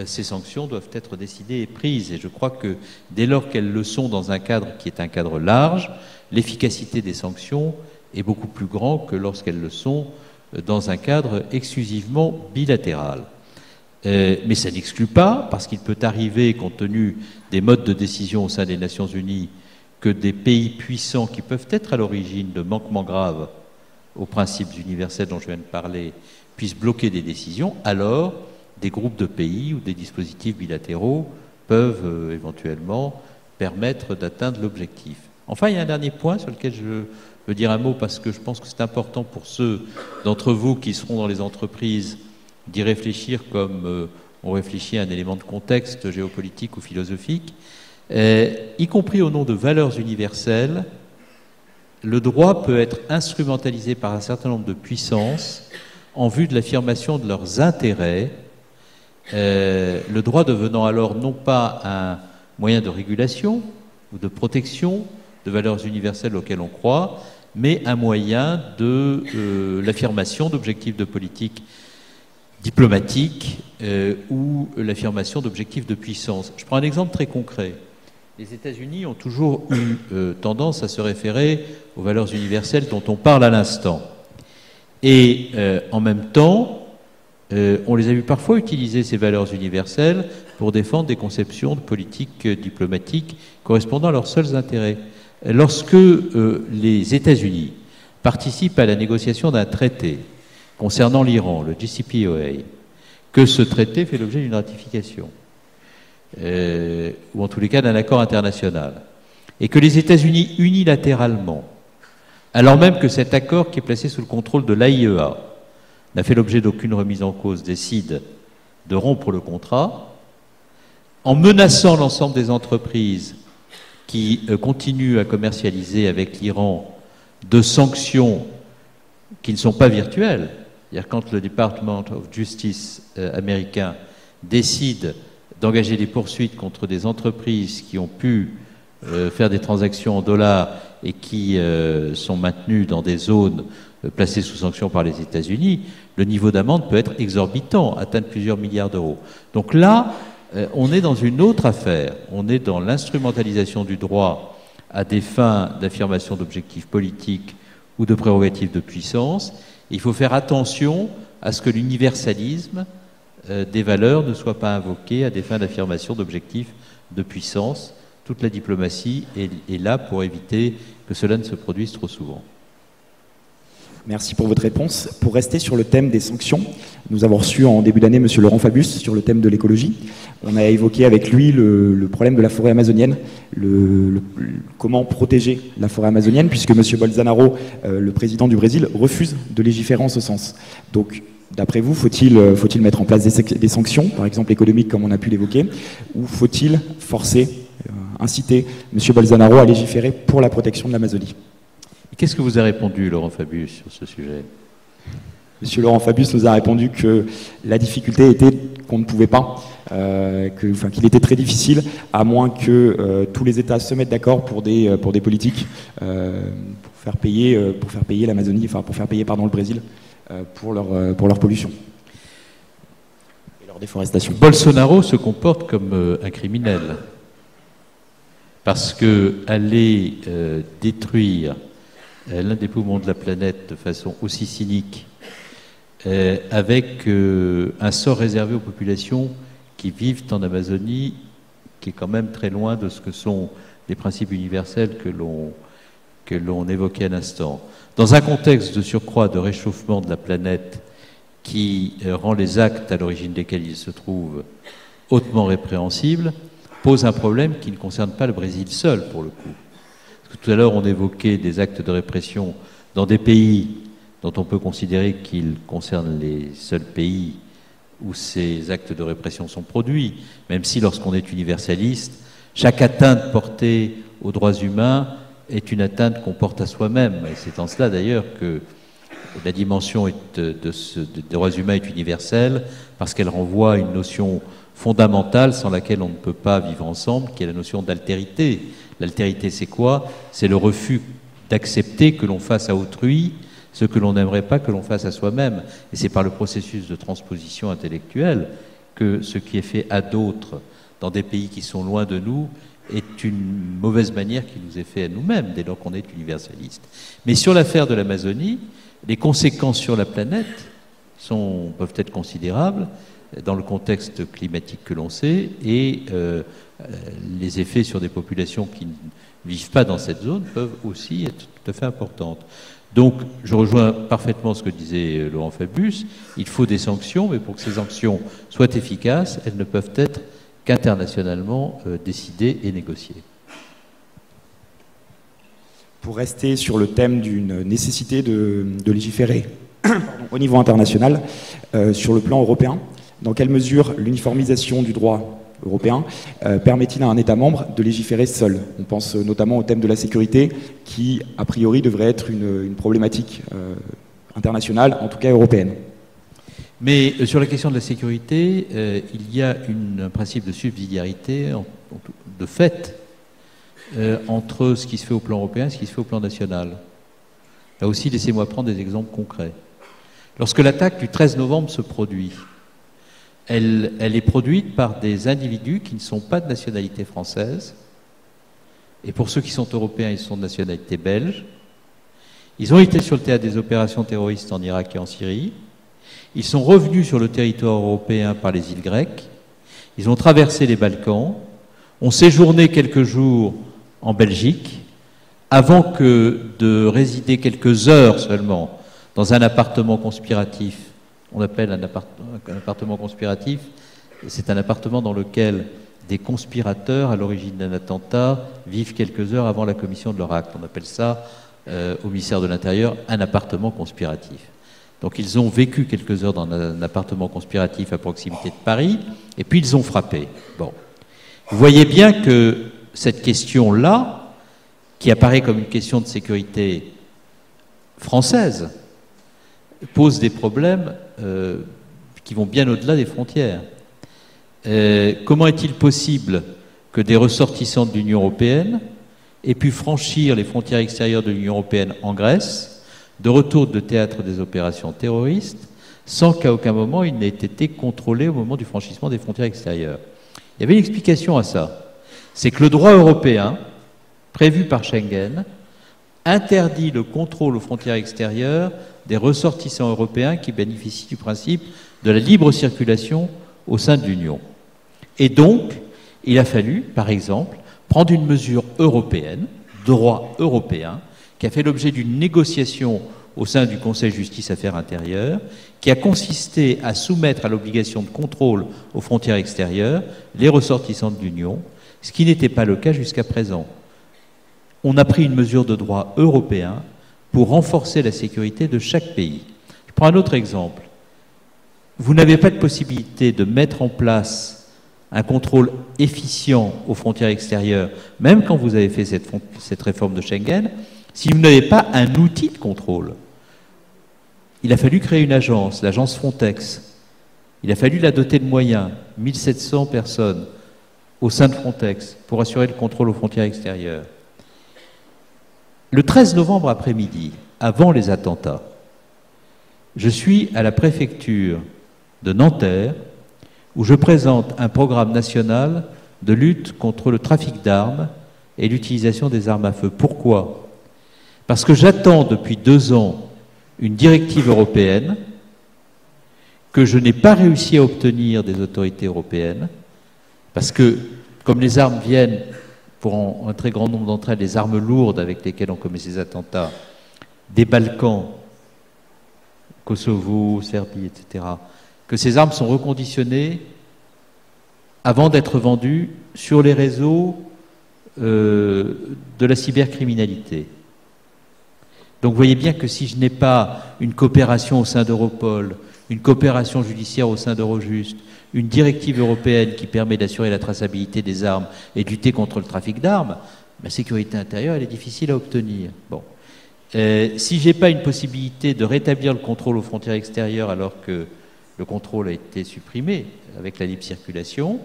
ces sanctions doivent être décidées et prises. Et je crois que dès lors qu'elles le sont dans un cadre qui est un cadre large, l'efficacité des sanctions est beaucoup plus grande que lorsqu'elles le sont dans un cadre exclusivement bilatéral. Mais ça n'exclut pas, parce qu'il peut arriver, compte tenu des modes de décision au sein des Nations Unies, que des pays puissants qui peuvent être à l'origine de manquements graves aux principes universels dont je viens de parler puissent bloquer des décisions, alors des groupes de pays ou des dispositifs bilatéraux peuvent éventuellement permettre d'atteindre l'objectif. Enfin, il y a un dernier point sur lequel je veux dire un mot, parce que je pense que c'est important pour ceux d'entre vous qui seront dans les entreprises d'y réfléchir comme on réfléchit à un élément de contexte géopolitique ou philosophique. Y compris au nom de valeurs universelles, le droit peut être instrumentalisé par un certain nombre de puissances en vue de l'affirmation de leurs intérêts, le droit devenant alors non pas un moyen de régulation ou de protection de valeurs universelles auxquelles on croit, mais un moyen de l'affirmation d'objectifs de politique diplomatique ou l'affirmation d'objectifs de puissance. Je prends un exemple très concret. Les États-Unis ont toujours eu tendance à se référer aux valeurs universelles dont on parle à l'instant. Et en même temps, on les a vus parfois utiliser ces valeurs universelles pour défendre des conceptions de politique diplomatique correspondant à leurs seuls intérêts. Lorsque les États-Unis participent à la négociation d'un traité concernant l'Iran, le JCPOA, que ce traité fait l'objet d'une ratification, ou en tous les cas d'un accord international, et que les États-Unis unilatéralement, alors même que cet accord qui est placé sous le contrôle de l'AIEA n'a fait l'objet d'aucune remise en cause, décide de rompre le contrat, en menaçant l'ensemble des entreprises qui continuent à commercialiser avec l'Iran de sanctions qui ne sont pas virtuelles. C'est-à-dire quand le Department of Justice américain décide d'engager des poursuites contre des entreprises qui ont pu faire des transactions en dollars et qui sont maintenues dans des zones placées sous sanction par les États-Unis, le niveau d'amende peut être exorbitant, atteindre plusieurs milliards d'euros. Donc là, on est dans une autre affaire. On est dans l'instrumentalisation du droit à des fins d'affirmation d'objectifs politiques ou de prérogatives de puissance. Il faut faire attention à ce que l'universalisme des valeurs ne soit pas invoqué à des fins d'affirmation d'objectifs de puissance. Toute la diplomatie est là pour éviter que cela ne se produise trop souvent. Merci pour votre réponse. Pour rester sur le thème des sanctions, nous avons reçu en début d'année M. Laurent Fabius sur le thème de l'écologie. On a évoqué avec lui le problème de la forêt amazonienne, comment protéger la forêt amazonienne, puisque M. Bolsonaro, le président du Brésil, refuse de légiférer en ce sens. Donc, d'après vous, faut-il mettre en place des sanctions, par exemple économiques comme on a pu l'évoquer, ou faut-il forcer, inciter M. Bolsonaro à légiférer pour la protection de l'Amazonie? Qu'est-ce que vous a répondu, Laurent Fabius, sur ce sujet? Monsieur Laurent Fabius nous a répondu que la difficulté était qu'on ne pouvait pas, qu'il était très difficile, à moins que tous les États se mettent d'accord pour des politiques pour faire payer l'Amazonie, enfin pour faire payer le Brésil pour leur pollution et leur déforestation. Bolsonaro se comporte comme un criminel, parce que aller détruire l'un des poumons de la planète de façon aussi cynique, avec un sort réservé aux populations qui vivent en Amazonie, qui est quand même très loin de ce que sont les principes universels que l'on évoquait à l'instant. Dans un contexte de surcroît de réchauffement de la planète qui rend les actes à l'origine desquels il se trouve hautement répréhensibles, pose un problème qui ne concerne pas le Brésil seul, pour le coup. Tout à l'heure, on évoquait des actes de répression dans des pays dont on peut considérer qu'ils concernent les seuls pays où ces actes de répression sont produits, même si lorsqu'on est universaliste, chaque atteinte portée aux droits humains est une atteinte qu'on porte à soi-même. Et c'est en cela d'ailleurs que la dimension des droits humains est universelle, parce qu'elle renvoie à une notion fondamentale sans laquelle on ne peut pas vivre ensemble, qui est la notion d'altérité. L'altérité, c'est quoi? C'est le refus d'accepter que l'on fasse à autrui ce que l'on n'aimerait pas que l'on fasse à soi-même. Et c'est par le processus de transposition intellectuelle que ce qui est fait à d'autres dans des pays qui sont loin de nous est une mauvaise manière qui nous est fait à nous-mêmes, dès lors qu'on est universaliste. Mais sur l'affaire de l'Amazonie, les conséquences sur la planète peuvent être considérables dans le contexte climatique que l'on sait, et les effets sur des populations qui ne vivent pas dans cette zone peuvent aussi être tout à fait importantes. Donc, je rejoins parfaitement ce que disait Laurent Fabius. Il faut des sanctions, mais pour que ces sanctions soient efficaces, elles ne peuvent être qu'internationalement décidées et négociées. Pour rester sur le thème d'une nécessité de légiférer au niveau international, sur le plan européen, dans quelle mesure l'uniformisation du droit européen permet-il à un État membre de légiférer seul? On pense notamment au thème de la sécurité qui, a priori, devrait être une problématique internationale, en tout cas européenne. Mais sur la question de la sécurité, il y a un principe de subsidiarité, de fait, entre ce qui se fait au plan européen et ce qui se fait au plan national. Là aussi, laissez-moi prendre des exemples concrets. Lorsque l'attaque du 13 novembre se produit, elle est produite par des individus qui ne sont pas de nationalité française, et pour ceux qui sont européens, ils sont de nationalité belge. Ils ont été sur le théâtre des opérations terroristes en Irak et en Syrie. Ils sont revenus sur le territoire européen par les îles grecques. Ils ont traversé les Balkans, ont séjourné quelques jours en Belgique, avant que de résider quelques heures seulement dans un appartement conspiratif. On appelle un appartement conspiratif, c'est un appartement dans lequel des conspirateurs à l'origine d'un attentat vivent quelques heures avant la commission de leur acte. On appelle ça, au ministère de l'Intérieur, un appartement conspiratif. Donc ils ont vécu quelques heures dans un appartement conspiratif à proximité de Paris, et puis ils ont frappé. Bon. Vous voyez bien que cette question-là, qui apparaît comme une question de sécurité française, pose des problèmes qui vont bien au-delà des frontières. Comment est-il possible que des ressortissants de l'Union européenne aient pu franchir les frontières extérieures de l'Union européenne en Grèce, de retour de théâtre des opérations terroristes, sans qu'à aucun moment ils n'aient été contrôlés au moment du franchissement des frontières extérieures? Il y avait une explication à ça. C'est que le droit européen, prévu par Schengen, interdit le contrôle aux frontières extérieures des ressortissants européens qui bénéficient du principe de la libre circulation au sein de l'Union. Et donc, il a fallu, par exemple, prendre une mesure européenne, droit européen, qui a fait l'objet d'une négociation au sein du Conseil Justice Affaires Intérieures, qui a consisté à soumettre à l'obligation de contrôle aux frontières extérieures les ressortissants de l'Union, ce qui n'était pas le cas jusqu'à présent. On a pris une mesure de droit européen pour renforcer la sécurité de chaque pays. Je prends un autre exemple. Vous n'avez pas de possibilité de mettre en place un contrôle efficient aux frontières extérieures, même quand vous avez fait cette réforme de Schengen, si vous n'avez pas un outil de contrôle. Il a fallu créer une agence, l'agence Frontex. Il a fallu la doter de moyens, 1700 personnes au sein de Frontex, pour assurer le contrôle aux frontières extérieures. Le 13 novembre après-midi, avant les attentats, je suis à la préfecture de Nanterre, où je présente un programme national de lutte contre le trafic d'armes et l'utilisation des armes à feu. Pourquoi? Parce que j'attends depuis 2 ans une directive européenne que je n'ai pas réussi à obtenir des autorités européennes, parce que, comme les armes viennent, pour un très grand nombre d'entre elles, les armes lourdes avec lesquelles on commet ces attentats, des Balkans, Kosovo, Serbie, etc., que ces armes sont reconditionnées avant d'être vendues sur les réseaux de la cybercriminalité. Donc vous voyez bien que si je n'ai pas une coopération au sein d'Europol, une coopération judiciaire au sein d'Eurojust, une directive européenne qui permet d'assurer la traçabilité des armes et de lutter contre le trafic d'armes, la sécurité intérieure, elle est difficile à obtenir. Bon. Si je n'ai pas une possibilité de rétablir le contrôle aux frontières extérieures alors que le contrôle a été supprimé avec la libre circulation,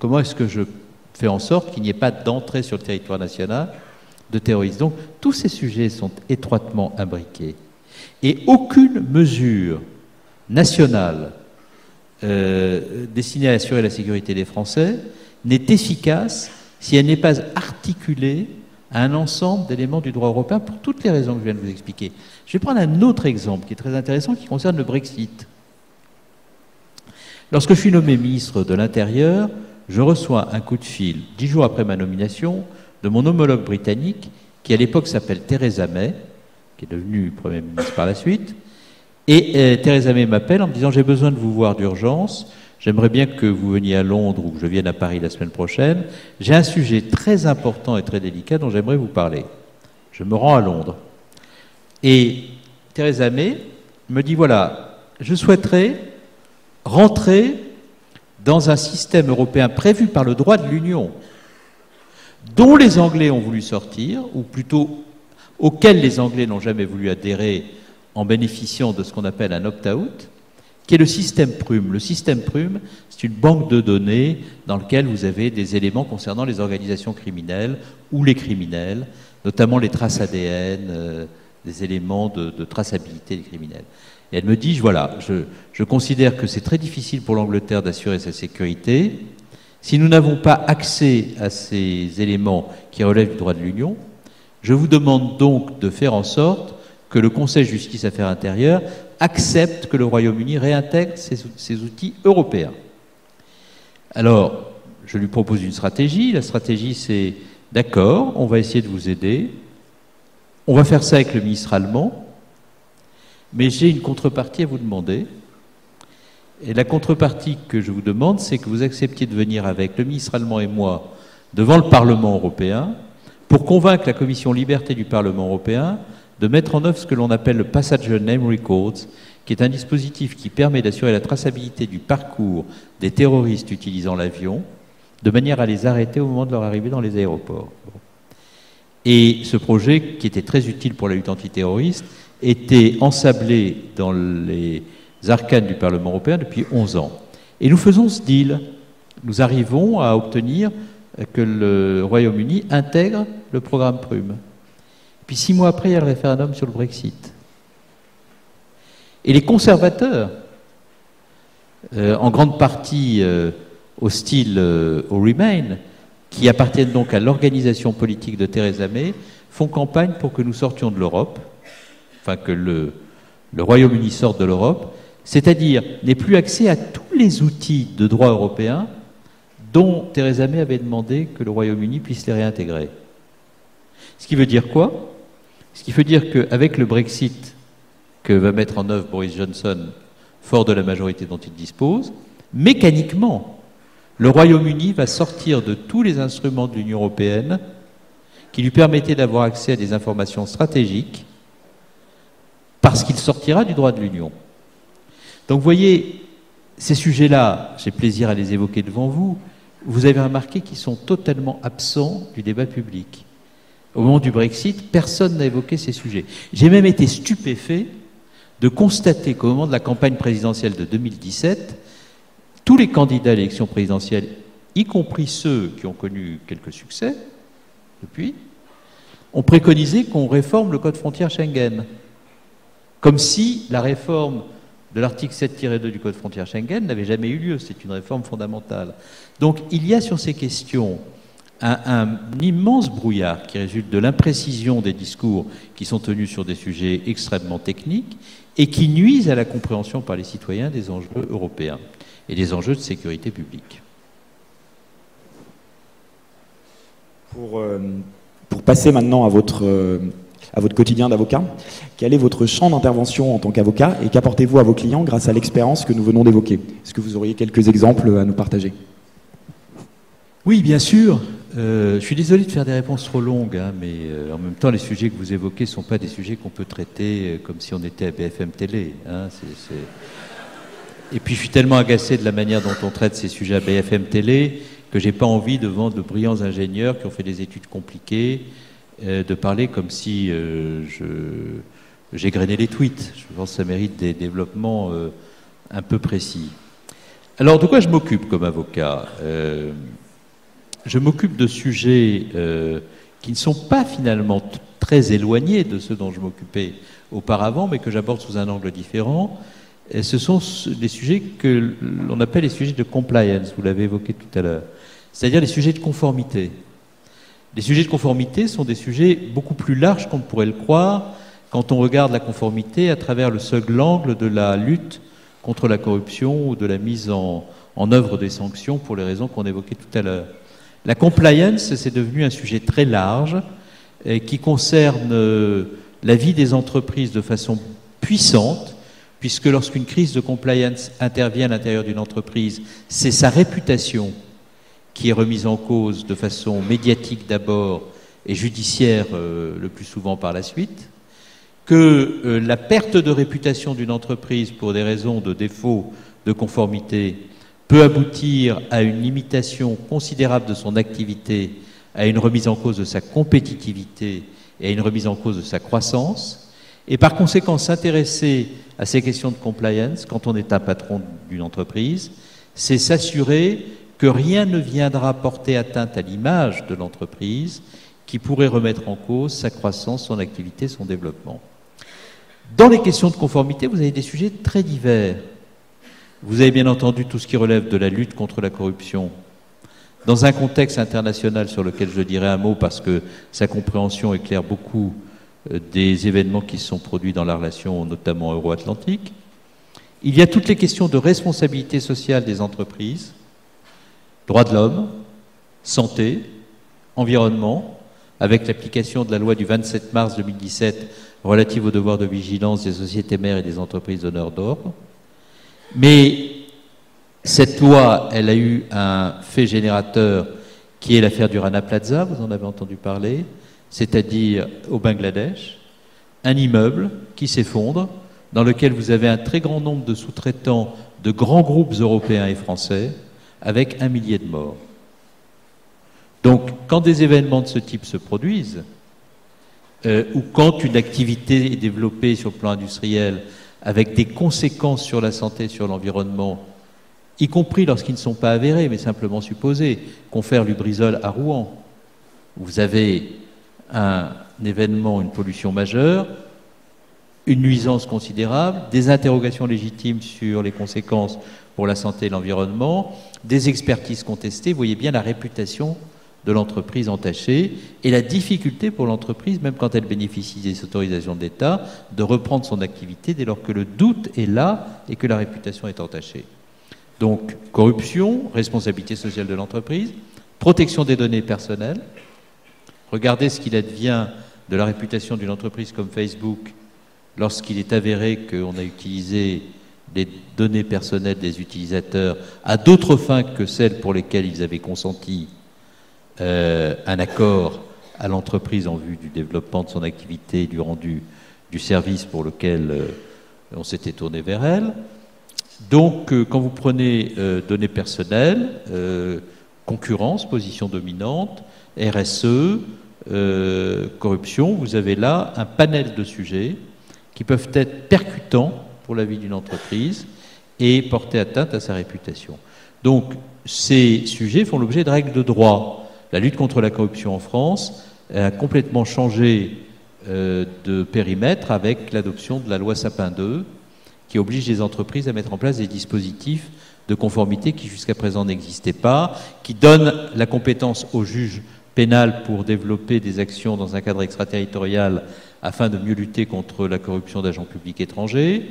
comment est-ce que je fais en sorte qu'il n'y ait pas d'entrée sur le territoire national de terroristes? Donc tous ces sujets sont étroitement imbriqués. Et aucune mesure nationale destinée à assurer la sécurité des Français n'est efficace si elle n'est pas articulée à un ensemble d'éléments du droit européen pour toutes les raisons que je viens de vous expliquer. Je vais prendre un autre exemple qui est très intéressant, qui concerne le Brexit. Lorsque je suis nommé ministre de l'Intérieur, je reçois un coup de fil 10 jours après ma nomination de mon homologue britannique, qui à l'époque s'appelle Theresa May, qui est devenue Premier ministre par la suite. Et Theresa May m'appelle en me disant « J'ai besoin de vous voir d'urgence, j'aimerais bien que vous veniez à Londres ou que je vienne à Paris la semaine prochaine. J'ai un sujet très important et très délicat dont j'aimerais vous parler. » Je me rends à Londres. Et Theresa May me dit « Voilà, je souhaiterais rentrer dans un système européen prévu par le droit de l'Union, dont les Anglais ont voulu sortir, ou plutôt auquel les Anglais n'ont jamais voulu adhérer en bénéficiant de ce qu'on appelle un opt-out, qui est le système Prüm. Le système Prüm, c'est une banque de données dans laquelle vous avez des éléments concernant les organisations criminelles ou les criminels, notamment les traces ADN, des éléments de traçabilité des criminels. Et elle me dit, voilà, je considère que c'est très difficile pour l'Angleterre d'assurer sa sécurité. Si nous n'avons pas accès à ces éléments qui relèvent du droit de l'Union, je vous demande donc de faire en sorte que le Conseil Justice Affaires Intérieures accepte que le Royaume-Uni réintègre ces outils européens. Alors, je lui propose une stratégie. La stratégie, c'est, d'accord, on va essayer de vous aider. On va faire ça avec le ministre allemand, mais j'ai une contrepartie à vous demander. Et la contrepartie que je vous demande, c'est que vous acceptiez de venir avec le ministre allemand et moi devant le Parlement européen pour convaincre la Commission Liberté du Parlement européen de mettre en œuvre ce que l'on appelle le Passenger Name Records, qui est un dispositif qui permet d'assurer la traçabilité du parcours des terroristes utilisant l'avion, de manière à les arrêter au moment de leur arrivée dans les aéroports. Et ce projet, qui était très utile pour la lutte antiterroriste, était ensablé dans les arcanes du Parlement européen depuis 11 ans. Et nous faisons ce deal. Nous arrivons à obtenir que le Royaume-Uni intègre le programme Prüm. Puis 6 mois après, il y a le référendum sur le Brexit. Et les conservateurs, en grande partie hostiles au Remain, qui appartiennent donc à l'organisation politique de Theresa May, font campagne pour que nous sortions de l'Europe, enfin que le Royaume-Uni sorte de l'Europe, c'est-à-dire n'ait plus accès à tous les outils de droit européen dont Theresa May avait demandé que le Royaume-Uni puisse les réintégrer. Ce qui veut dire quoi? Ce qui veut dire qu'avec le Brexit que va mettre en œuvre Boris Johnson, fort de la majorité dont il dispose, mécaniquement, le Royaume-Uni va sortir de tous les instruments de l'Union européenne qui lui permettaient d'avoir accès à des informations stratégiques parce qu'il sortira du droit de l'Union. Donc vous voyez, ces sujets-là, j'ai plaisir à les évoquer devant vous, vous avez remarqué qu'ils sont totalement absents du débat public. Au moment du Brexit, personne n'a évoqué ces sujets. J'ai même été stupéfait de constater qu'au moment de la campagne présidentielle de 2017, tous les candidats à l'élection présidentielle, y compris ceux qui ont connu quelques succès depuis, ont préconisé qu'on réforme le code frontière Schengen. Comme si la réforme de l'article 7-2 du code frontière Schengen n'avait jamais eu lieu. C'est une réforme fondamentale. Donc il y a sur ces questions un immense brouillard qui résulte de l'imprécision des discours qui sont tenus sur des sujets extrêmement techniques et qui nuisent à la compréhension par les citoyens des enjeux européens et des enjeux de sécurité publique. Pour passer maintenant à votre quotidien d'avocat, quel est votre champ d'intervention en tant qu'avocat et qu'apportez-vous à vos clients grâce à l'expérience que nous venons d'évoquer? Est-ce que vous auriez quelques exemples à nous partager? Oui, bien sûr. Je suis désolé de faire des réponses trop longues, hein, mais en même temps, les sujets que vous évoquez ne sont pas des sujets qu'on peut traiter comme si on était à BFM Télé. Hein, Et puis, je suis tellement agacé de la manière dont on traite ces sujets à BFM Télé que j'ai pas envie, devant de brillants ingénieurs qui ont fait des études compliquées, de parler comme si j'ai grainé les tweets. Je pense que ça mérite des développements un peu précis. Alors, de quoi je m'occupe comme avocat? Je m'occupe de sujets qui ne sont pas finalement très éloignés de ceux dont je m'occupais auparavant, mais que j'aborde sous un angle différent. Et ce sont les sujets que l'on appelle les sujets de compliance, vous l'avez évoqué tout à l'heure, c'est-à-dire les sujets de conformité. Les sujets de conformité sont des sujets beaucoup plus larges qu'on ne pourrait le croire quand on regarde la conformité à travers le seul angle de la lutte contre la corruption ou de la mise en œuvre des sanctions pour les raisons qu'on évoquait tout à l'heure. La compliance, c'est devenu un sujet très large qui concerne la vie des entreprises de façon puissante, puisque lorsqu'une crise de compliance intervient à l'intérieur d'une entreprise, c'est sa réputation qui est remise en cause de façon médiatique d'abord et judiciaire le plus souvent par la suite, que la perte de réputation d'une entreprise pour des raisons de défaut de conformité peut aboutir à une limitation considérable de son activité, à une remise en cause de sa compétitivité et à une remise en cause de sa croissance. Et par conséquent, s'intéresser à ces questions de compliance, quand on est un patron d'une entreprise, c'est s'assurer que rien ne viendra porter atteinte à l'image de l'entreprise qui pourrait remettre en cause sa croissance, son activité, son développement. Dans les questions de conformité, vous avez des sujets très divers. Vous avez bien entendu tout ce qui relève de la lutte contre la corruption. Dans un contexte international sur lequel je dirai un mot parce que sa compréhension éclaire beaucoup des événements qui se sont produits dans la relation notamment euro-atlantique. Il y a toutes les questions de responsabilité sociale des entreprises, droits de l'homme, santé, environnement, avec l'application de la loi du 27 mars 2017 relative au devoir de vigilance des sociétés mères et des entreprises donneurs d'ordre. Mais cette loi, elle a eu un fait générateur qui est l'affaire du Rana Plaza, vous en avez entendu parler, c'est-à-dire au Bangladesh, un immeuble qui s'effondre, dans lequel vous avez un très grand nombre de sous-traitants de grands groupes européens et français, avec 1 millier de morts. Donc, quand des événements de ce type se produisent, ou quand une activité est développée sur le plan industriel, avec des conséquences sur la santé, sur l'environnement, y compris lorsqu'ils ne sont pas avérés, mais simplement supposés, confère Lubrizol à Rouen, vous avez un événement, une pollution majeure, une nuisance considérable, des interrogations légitimes sur les conséquences pour la santé et l'environnement, des expertises contestées, vous voyez bien la réputation de l'entreprise entachée et la difficulté pour l'entreprise, même quand elle bénéficie des autorisations d'État, de reprendre son activité dès lors que le doute est là et que la réputation est entachée. Donc, corruption, responsabilité sociale de l'entreprise, protection des données personnelles. Regardez ce qu'il advient de la réputation d'une entreprise comme Facebook lorsqu'il est avéré qu'on a utilisé les données personnelles des utilisateurs à d'autres fins que celles pour lesquelles ils avaient consenti un accord à l'entreprise en vue du développement de son activité et du rendu du service pour lequel on s'était tourné vers elle. Donc, quand vous prenez données personnelles, concurrence, position dominante, RSE, corruption, vous avez là un panel de sujets qui peuvent être percutants pour la vie d'une entreprise et porter atteinte à sa réputation. Donc, ces sujets font l'objet de règles de droit. La lutte contre la corruption en France a complètement changé de périmètre avec l'adoption de la loi Sapin 2, qui oblige les entreprises à mettre en place des dispositifs de conformité qui jusqu'à présent n'existaient pas, qui donne la compétence au juge pénal pour développer des actions dans un cadre extraterritorial afin de mieux lutter contre la corruption d'agents publics étrangers.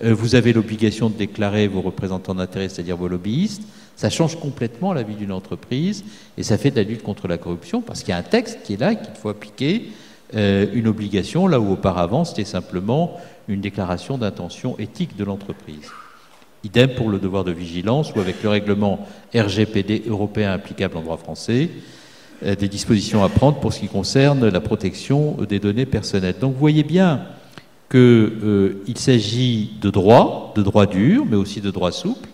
Vous avez l'obligation de déclarer vos représentants d'intérêt, c'est-à-dire vos lobbyistes. Ça change complètement la vie d'une entreprise et ça fait de la lutte contre la corruption parce qu'il y a un texte qui est là et qu'il faut appliquer une obligation, là où auparavant c'était simplement une déclaration d'intention éthique de l'entreprise. Idem pour le devoir de vigilance ou avec le règlement RGPD européen applicable en droit français. des dispositions à prendre pour ce qui concerne la protection des données personnelles. Donc vous voyez bien qu'il s'agit de droits durs, mais aussi de droits souples,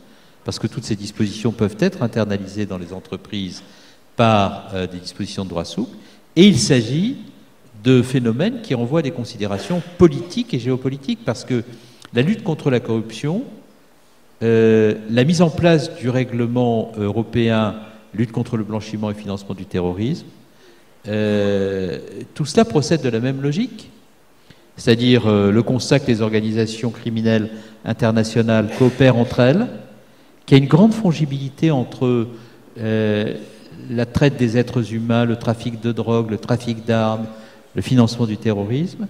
parce que toutes ces dispositions peuvent être internalisées dans les entreprises par des dispositions de droits souples, et il s'agit de phénomènes qui renvoient à des considérations politiques et géopolitiques, parce que la lutte contre la corruption, la mise en place du règlement européen lutte contre le blanchiment et financement du terrorisme, tout cela procède de la même logique, c'est-à-dire le constat que les organisations criminelles internationales coopèrent entre elles, qu'il y a une grande fongibilité entre la traite des êtres humains, le trafic de drogue, le trafic d'armes, le financement du terrorisme,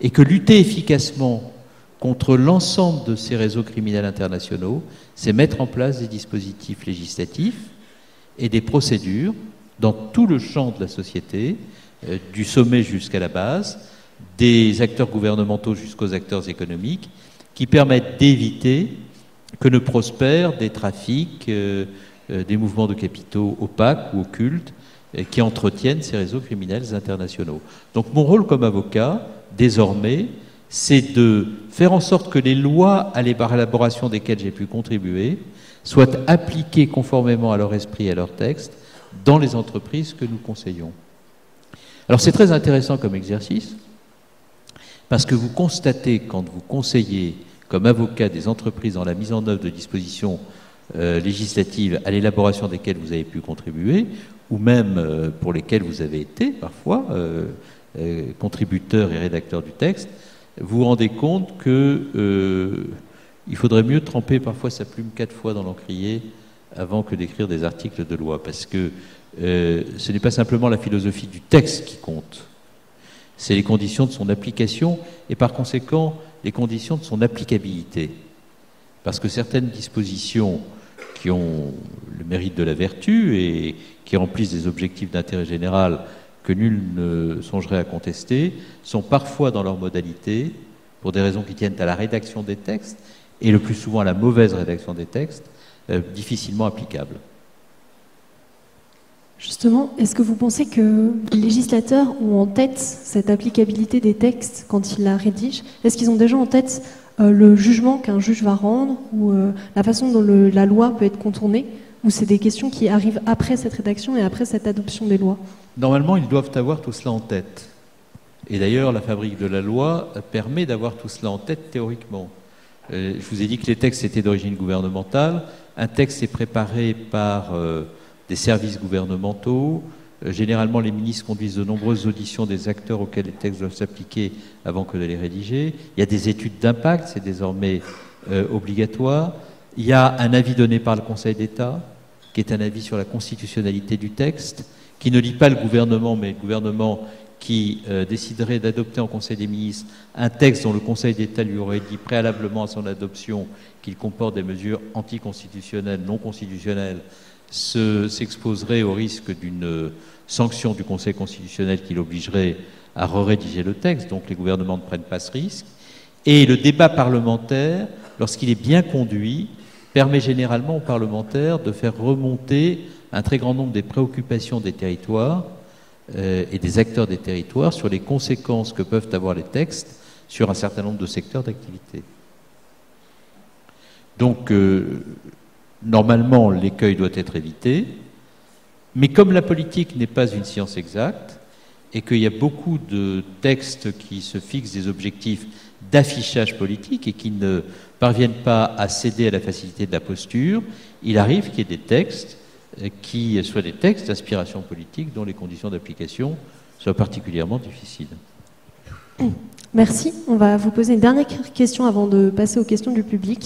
et que lutter efficacement contre l'ensemble de ces réseaux criminels internationaux, c'est mettre en place des dispositifs législatifs et des procédures dans tout le champ de la société, du sommet jusqu'à la base, des acteurs gouvernementaux jusqu'aux acteurs économiques, qui permettent d'éviter que ne prospèrent des trafics, des mouvements de capitaux opaques ou occultes, qui entretiennent ces réseaux criminels internationaux. Donc mon rôle comme avocat, désormais, c'est de faire en sorte que les lois à l'élaboration desquelles j'ai pu contribuer soient appliquées conformément à leur esprit et à leur texte dans les entreprises que nous conseillons. Alors c'est très intéressant comme exercice, parce que vous constatez, quand vous conseillez comme avocat des entreprises dans la mise en œuvre de dispositions législatives à l'élaboration desquelles vous avez pu contribuer, ou même pour lesquelles vous avez été parfois contributeur et rédacteur du texte, vous vous rendez compte que il faudrait mieux tremper parfois sa plume 4 fois dans l'encrier avant que d'écrire des articles de loi, parce que ce n'est pas simplement la philosophie du texte qui compte, c'est les conditions de son application et par conséquent les conditions de son applicabilité. Parce que certaines dispositions qui ont le mérite de la vertu et qui remplissent des objectifs d'intérêt général que nul ne songerait à contester, sont parfois dans leur modalité, pour des raisons qui tiennent à la rédaction des textes, et le plus souvent à la mauvaise rédaction des textes, difficilement applicables. Justement, est-ce que vous pensez que les législateurs ont en tête cette applicabilité des textes quand ils la rédigent? Est-ce qu'ils ont déjà en tête le jugement qu'un juge va rendre ou la façon dont la loi peut être contournée? Ou c'est des questions qui arrivent après cette rédaction et après cette adoption des lois? Normalement, ils doivent avoir tout cela en tête. Et d'ailleurs, la fabrique de la loi permet d'avoir tout cela en tête théoriquement. Je vous ai dit que les textes étaient d'origine gouvernementale. Un texte est préparé par des services gouvernementaux. Généralement, les ministres conduisent de nombreuses auditions des acteurs auxquels les textes doivent s'appliquer avant que de les rédiger. Il y a des études d'impact, c'est désormais obligatoire. Il y a un avis donné par le Conseil d'État, qui est un avis sur la constitutionnalité du texte, qui ne lit pas le gouvernement, mais le gouvernement qui déciderait d'adopter en Conseil des ministres un texte dont le Conseil d'État lui aurait dit préalablement à son adoption qu'il comporte des mesures anticonstitutionnelles, non constitutionnelles, s'exposerait au risque d'une sanction du Conseil constitutionnel qui l'obligerait à rédiger le texte. Donc les gouvernements ne prennent pas ce risque. Et le débat parlementaire, lorsqu'il est bien conduit, permet généralement aux parlementaires de faire remonter un très grand nombre des préoccupations des territoires et des acteurs des territoires sur les conséquences que peuvent avoir les textes sur un certain nombre de secteurs d'activité. Donc, normalement, l'écueil doit être évité, mais comme la politique n'est pas une science exacte, et qu'il y a beaucoup de textes qui se fixent des objectifs d'affichage politique et qui ne parviennent pas à céder à la facilité de la posture, il arrive qu'il y ait des textes qui soient des textes d'inspiration politique dont les conditions d'application soient particulièrement difficiles. Merci. On va vous poser une dernière question avant de passer aux questions du public.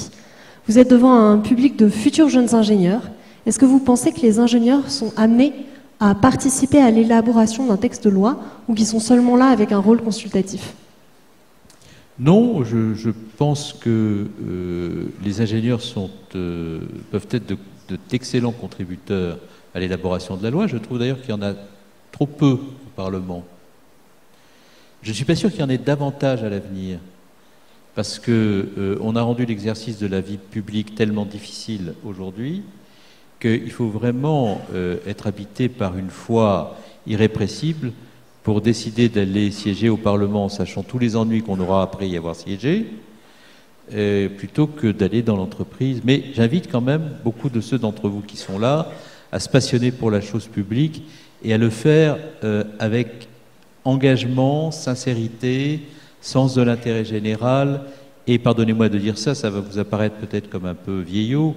Vous êtes devant un public de futurs jeunes ingénieurs. Est-ce que vous pensez que les ingénieurs sont amenés à participer à l'élaboration d'un texte de loi ou qu'ils sont seulement là avec un rôle consultatif? Non, je pense que les ingénieurs peuvent être d'excellents contributeurs à l'élaboration de la loi. Je trouve d'ailleurs qu'il y en a trop peu au Parlement. Je ne suis pas sûr qu'il y en ait davantage à l'avenir, parce qu'on a rendu l'exercice de la vie publique tellement difficile aujourd'hui qu'il faut vraiment être habité par une foi irrépressible pour décider d'aller siéger au Parlement en sachant tous les ennuis qu'on aura après y avoir siégé, plutôt que d'aller dans l'entreprise. Mais j'invite quand même beaucoup de ceux d'entre vous qui sont là à se passionner pour la chose publique et à le faire avec engagement, sincérité, sens de l'intérêt général. Et pardonnez-moi de dire ça, ça va vous apparaître peut-être comme un peu vieillot,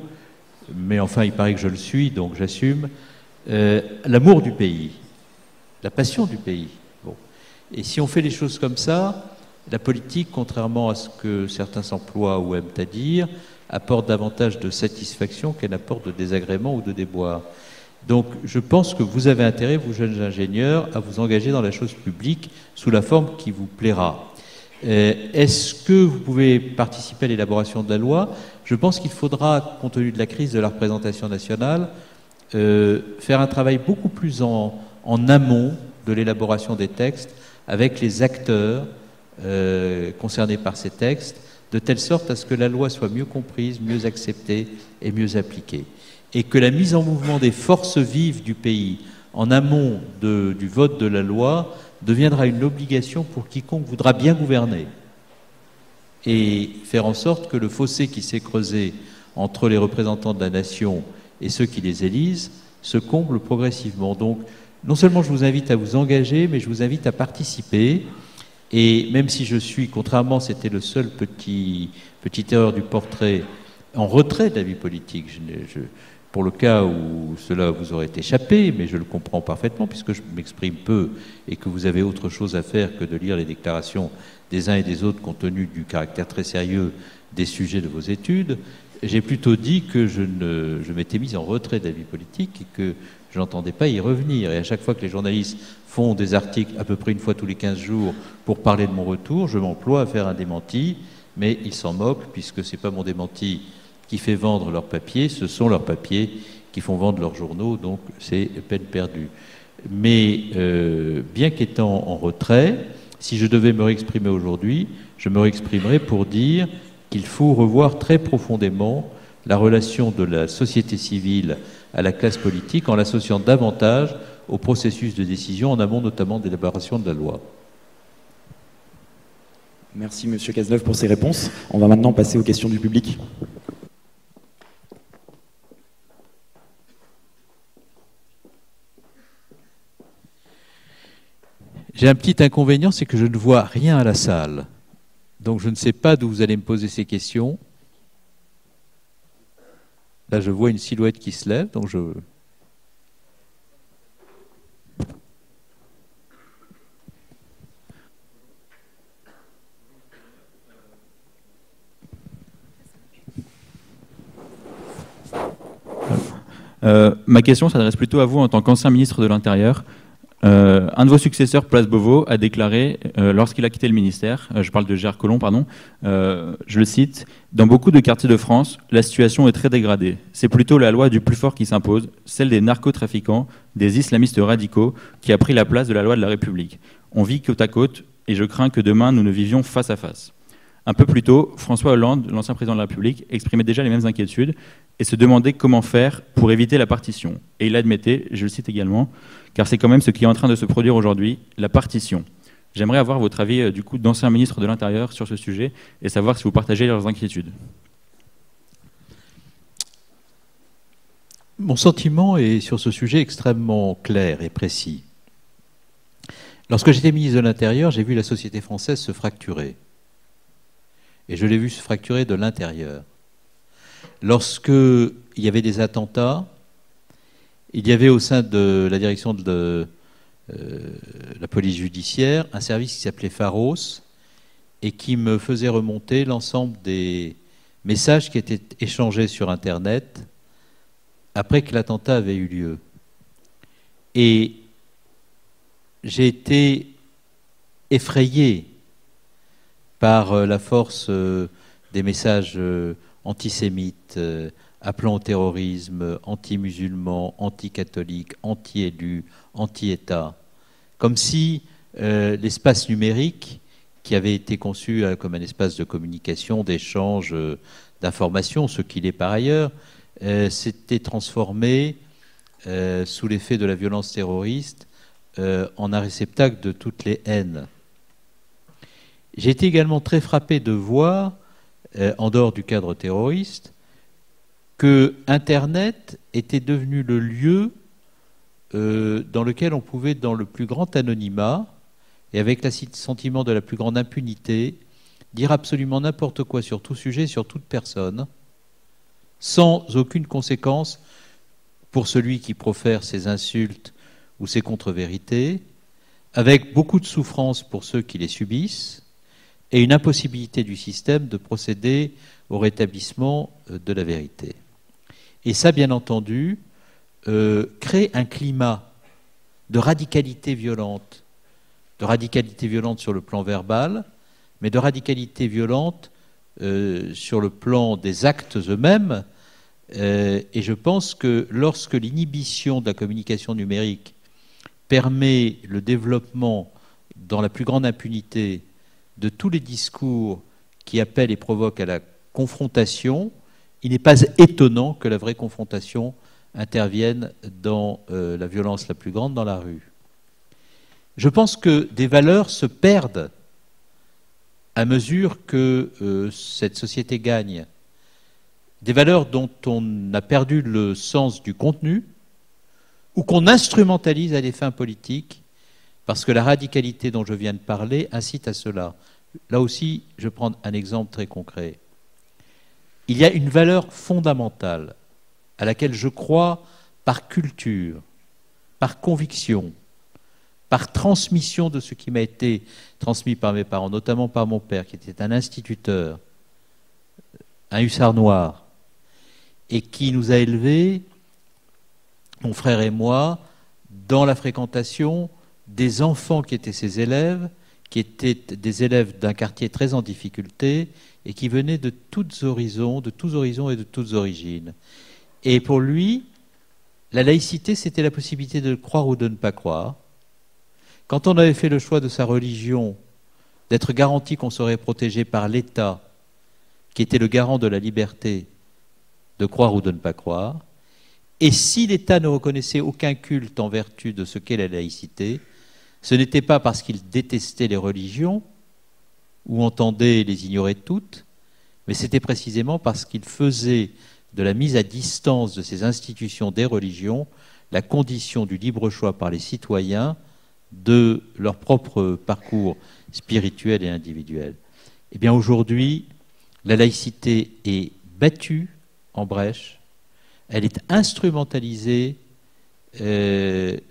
mais enfin il paraît que je le suis, donc j'assume. L'amour du pays, la passion du pays. Bon. Et si on fait les choses comme ça, la politique, contrairement à ce que certains s'emploient ou aiment à dire, apporte davantage de satisfaction qu'elle apporte de désagrément ou de déboire. Donc je pense que vous avez intérêt, vous jeunes ingénieurs, à vous engager dans la chose publique sous la forme qui vous plaira. Est-ce que vous pouvez participer à l'élaboration de la loi? Je pense qu'il faudra, compte tenu de la crise de la représentation nationale, faire un travail beaucoup plus en amont de l'élaboration des textes avec les acteurs concernés par ces textes, de telle sorte à ce que la loi soit mieux comprise, mieux acceptée et mieux appliquée. Et que la mise en mouvement des forces vives du pays en amont du vote de la loi deviendra une obligation pour quiconque voudra bien gouverner et faire en sorte que le fossé qui s'est creusé entre les représentants de la nation et ceux qui les élisent se comble progressivement. Donc, non seulement je vous invite à vous engager, mais je vous invite à participer. Et même si je suis, contrairement, c'était le seul petite erreur du portrait, en retrait de la vie politique, pour le cas où cela vous aurait échappé, mais je le comprends parfaitement, puisque je m'exprime peu et que vous avez autre chose à faire que de lire les déclarations des uns et des autres compte tenu du caractère très sérieux des sujets de vos études, j'ai plutôt dit que je m'étais mis en retrait de la vie politique et que je n'entendais pas y revenir. Et à chaque fois que les journalistes font des articles à peu près une fois tous les 15 jours pour parler de mon retour, je m'emploie à faire un démenti, mais ils s'en moquent puisque c'est pas mon démenti qui fait vendre leurs papiers, ce sont leurs papiers qui font vendre leurs journaux, donc c'est peine perdue. Mais bien qu'étant en retrait, si je devais me réexprimer aujourd'hui, je me réexprimerais pour dire qu'il faut revoir très profondément la relation de la société civile à la classe politique en l'associant davantage au processus de décision, en amont notamment d'élaboration de la loi. Merci Monsieur Cazeneuve pour ces réponses. On va maintenant passer aux questions du public. J'ai un petit inconvénient, c'est que je ne vois rien à la salle. Donc je ne sais pas d'où vous allez me poser ces questions. Là, je vois une silhouette qui se lève, donc je... Ma question s'adresse plutôt à vous en tant qu'ancien ministre de l'Intérieur. Un de vos successeurs, Place Beauvau, a déclaré, lorsqu'il a quitté le ministère, je parle de Gérard Collomb, pardon, je le cite, « Dans beaucoup de quartiers de France, la situation est très dégradée. C'est plutôt la loi du plus fort qui s'impose, celle des narcotrafiquants, des islamistes radicaux, qui a pris la place de la loi de la République. On vit côte à côte, et je crains que demain nous ne vivions face à face. » Un peu plus tôt, François Hollande, l'ancien président de la République, exprimait déjà les mêmes inquiétudes et se demandait comment faire pour éviter la partition. Et il admettait, je le cite également, car c'est quand même ce qui est en train de se produire aujourd'hui, la partition. J'aimerais avoir votre avis, du coup, d'ancien ministre de l'Intérieur sur ce sujet et savoir si vous partagez leurs inquiétudes. Mon sentiment est sur ce sujet extrêmement clair et précis. Lorsque j'étais ministre de l'Intérieur, j'ai vu la société française se fracturer. Et je l'ai vu se fracturer de l'intérieur. Lorsqu'il y avait des attentats, il y avait au sein de la direction de la police judiciaire un service qui s'appelait Pharos et qui me faisait remonter l'ensemble des messages qui étaient échangés sur Internet après que l'attentat avait eu lieu. Et j'ai été effrayé par la force des messages antisémites, appelant au terrorisme, anti-musulmans, anti-catholiques, anti-élus, anti-État. Comme si l'espace numérique, qui avait été conçu comme un espace de communication, d'échange, d'informations, ce qu'il est par ailleurs, s'était transformé, sous l'effet de la violence terroriste, en un réceptacle de toutes les haines. J'ai été également très frappé de voir, en dehors du cadre terroriste, que Internet était devenu le lieu dans lequel on pouvait, dans le plus grand anonymat, et avec le sentiment de la plus grande impunité, dire absolument n'importe quoi sur tout sujet, sur toute personne, sans aucune conséquence pour celui qui profère ces insultes ou ces contre-vérités, avec beaucoup de souffrance pour ceux qui les subissent, et une impossibilité du système de procéder au rétablissement de la vérité. Et ça, bien entendu, crée un climat de radicalité violente sur le plan verbal, mais de radicalité violente sur le plan des actes eux-mêmes. Et je pense que lorsque l'inhibition de la communication numérique permet le développement dans la plus grande impunité de tous les discours qui appellent et provoquent à la confrontation, il n'est pas étonnant que la vraie confrontation intervienne dans la violence la plus grande, dans la rue. Je pense que des valeurs se perdent à mesure que cette société gagne. Des valeurs dont on a perdu le sens du contenu ou qu'on instrumentalise à des fins politiques, parce que la radicalité dont je viens de parler incite à cela. Là aussi, je prends un exemple très concret. Il y a une valeur fondamentale à laquelle je crois par culture, par conviction, par transmission de ce qui m'a été transmis par mes parents, notamment par mon père, qui était un instituteur, un hussard noir, et qui nous a élevés, mon frère et moi, dans la fréquentation des enfants qui étaient ses élèves, qui étaient des élèves d'un quartier très en difficulté et qui venaient de tous horizons et de toutes origines. Et pour lui, la laïcité, c'était la possibilité de croire ou de ne pas croire. Quand on avait fait le choix de sa religion, d'être garanti qu'on serait protégé par l'État, qui était le garant de la liberté de croire ou de ne pas croire, et si l'État ne reconnaissait aucun culte en vertu de ce qu'est la laïcité, ce n'était pas parce qu'il détestait les religions ou entendait les ignorer toutes, mais c'était précisément parce qu'il faisait de la mise à distance de ces institutions des religions la condition du libre choix par les citoyens de leur propre parcours spirituel et individuel. Eh bien aujourd'hui, la laïcité est battue en brèche, elle est instrumentalisée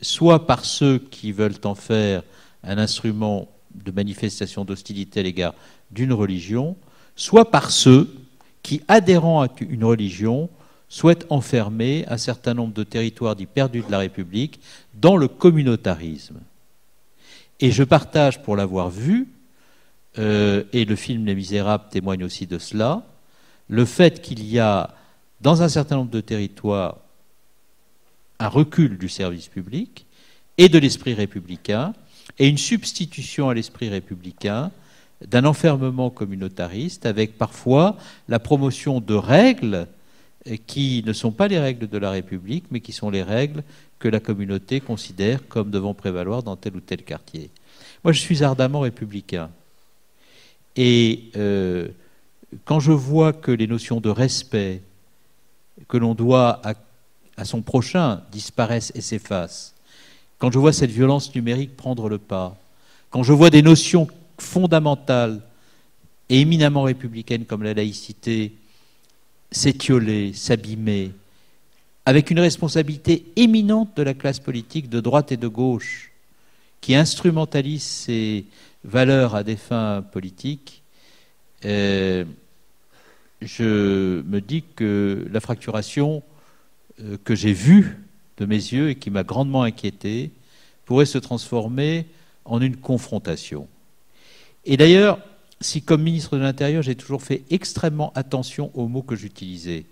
soit par ceux qui veulent en faire un instrument de manifestation d'hostilité à l'égard d'une religion, soit par ceux qui, adhérant à une religion, souhaitent enfermer un certain nombre de territoires dits perdus de la République dans le communautarisme. Et je partage, pour l'avoir vu, et le film Les Misérables témoigne aussi de cela, le fait qu'il y a, dans un certain nombre de territoires, un recul du service public et de l'esprit républicain, et une substitution à l'esprit républicain d'un enfermement communautariste, avec parfois la promotion de règles qui ne sont pas les règles de la République, mais qui sont les règles que la communauté considère comme devant prévaloir dans tel ou tel quartier. Moi, je suis ardemment républicain. Et quand je vois que les notions de respect que l'on doit à son prochain disparaissent et s'effacent, quand je vois cette violence numérique prendre le pas, quand je vois des notions fondamentales et éminemment républicaines comme la laïcité s'étioler, s'abîmer, avec une responsabilité éminente de la classe politique de droite et de gauche, qui instrumentalise ces valeurs à des fins politiques, je me dis que la fracturation que j'ai vue de mes yeux et qui m'a grandement inquiété pourrait se transformer en une confrontation. Et d'ailleurs, si comme ministre de l'Intérieur, j'ai toujours fait extrêmement attention aux mots que j'utilisais,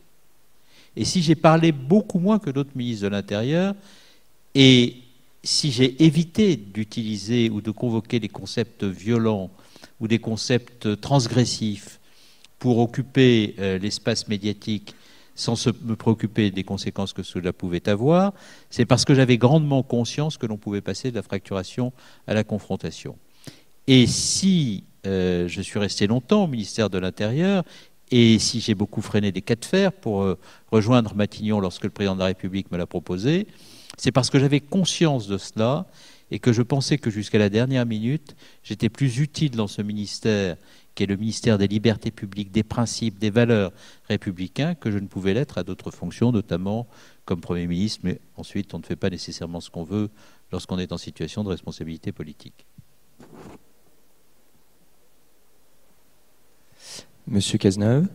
et si j'ai parlé beaucoup moins que d'autres ministres de l'Intérieur, et si j'ai évité d'utiliser ou de convoquer des concepts violents ou des concepts transgressifs pour occuper l'espace médiatique sans me préoccuper des conséquences que cela pouvait avoir, c'est parce que j'avais grandement conscience que l'on pouvait passer de la fracturation à la confrontation. Et si je suis resté longtemps au ministère de l'Intérieur, et si j'ai beaucoup freiné des cas de fer pour rejoindre Matignon lorsque le président de la République me l'a proposé, c'est parce que j'avais conscience de cela et que je pensais que jusqu'à la dernière minute, j'étais plus utile dans ce ministère, qui est le ministère des libertés publiques, des principes, des valeurs républicains, que je ne pouvais l'être à d'autres fonctions, notamment comme Premier ministre, mais ensuite on ne fait pas nécessairement ce qu'on veut lorsqu'on est en situation de responsabilité politique. Monsieur Cazeneuve,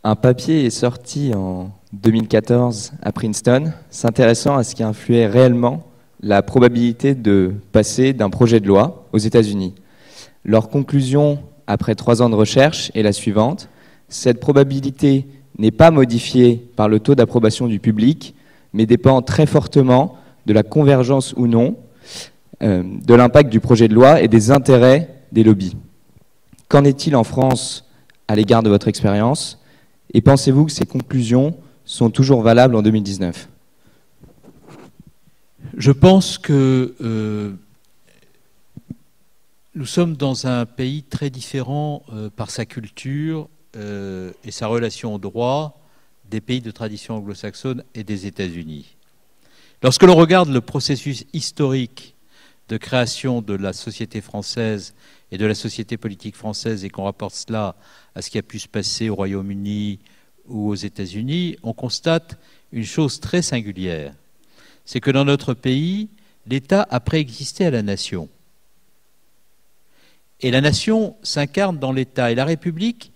un papier est sorti en 2014 à Princeton, s'intéressant à ce qui influait réellement la probabilité de passer d'un projet de loi aux États-Unis. Leur conclusion, après 3 ans de recherche, est la suivante. Cette probabilité n'est pas modifiée par le taux d'approbation du public, mais dépend très fortement de la convergence ou non de l'impact du projet de loi et des intérêts des lobbies. Qu'en est-il en France à l'égard de votre expérience? Et pensez-vous que ces conclusions sont toujours valables en 2019? Je pense que nous sommes dans un pays très différent par sa culture et sa relation au droit des pays de tradition anglo-saxonne et des États-Unis. Lorsque l'on regarde le processus historique de création de la société française et de la société politique française et qu'on rapporte cela à ce qui a pu se passer au Royaume-Uni ou aux États-Unis, on constate une chose très singulière. C'est que dans notre pays, l'État a préexisté à la nation. Et la nation s'incarne dans l'État. Et la République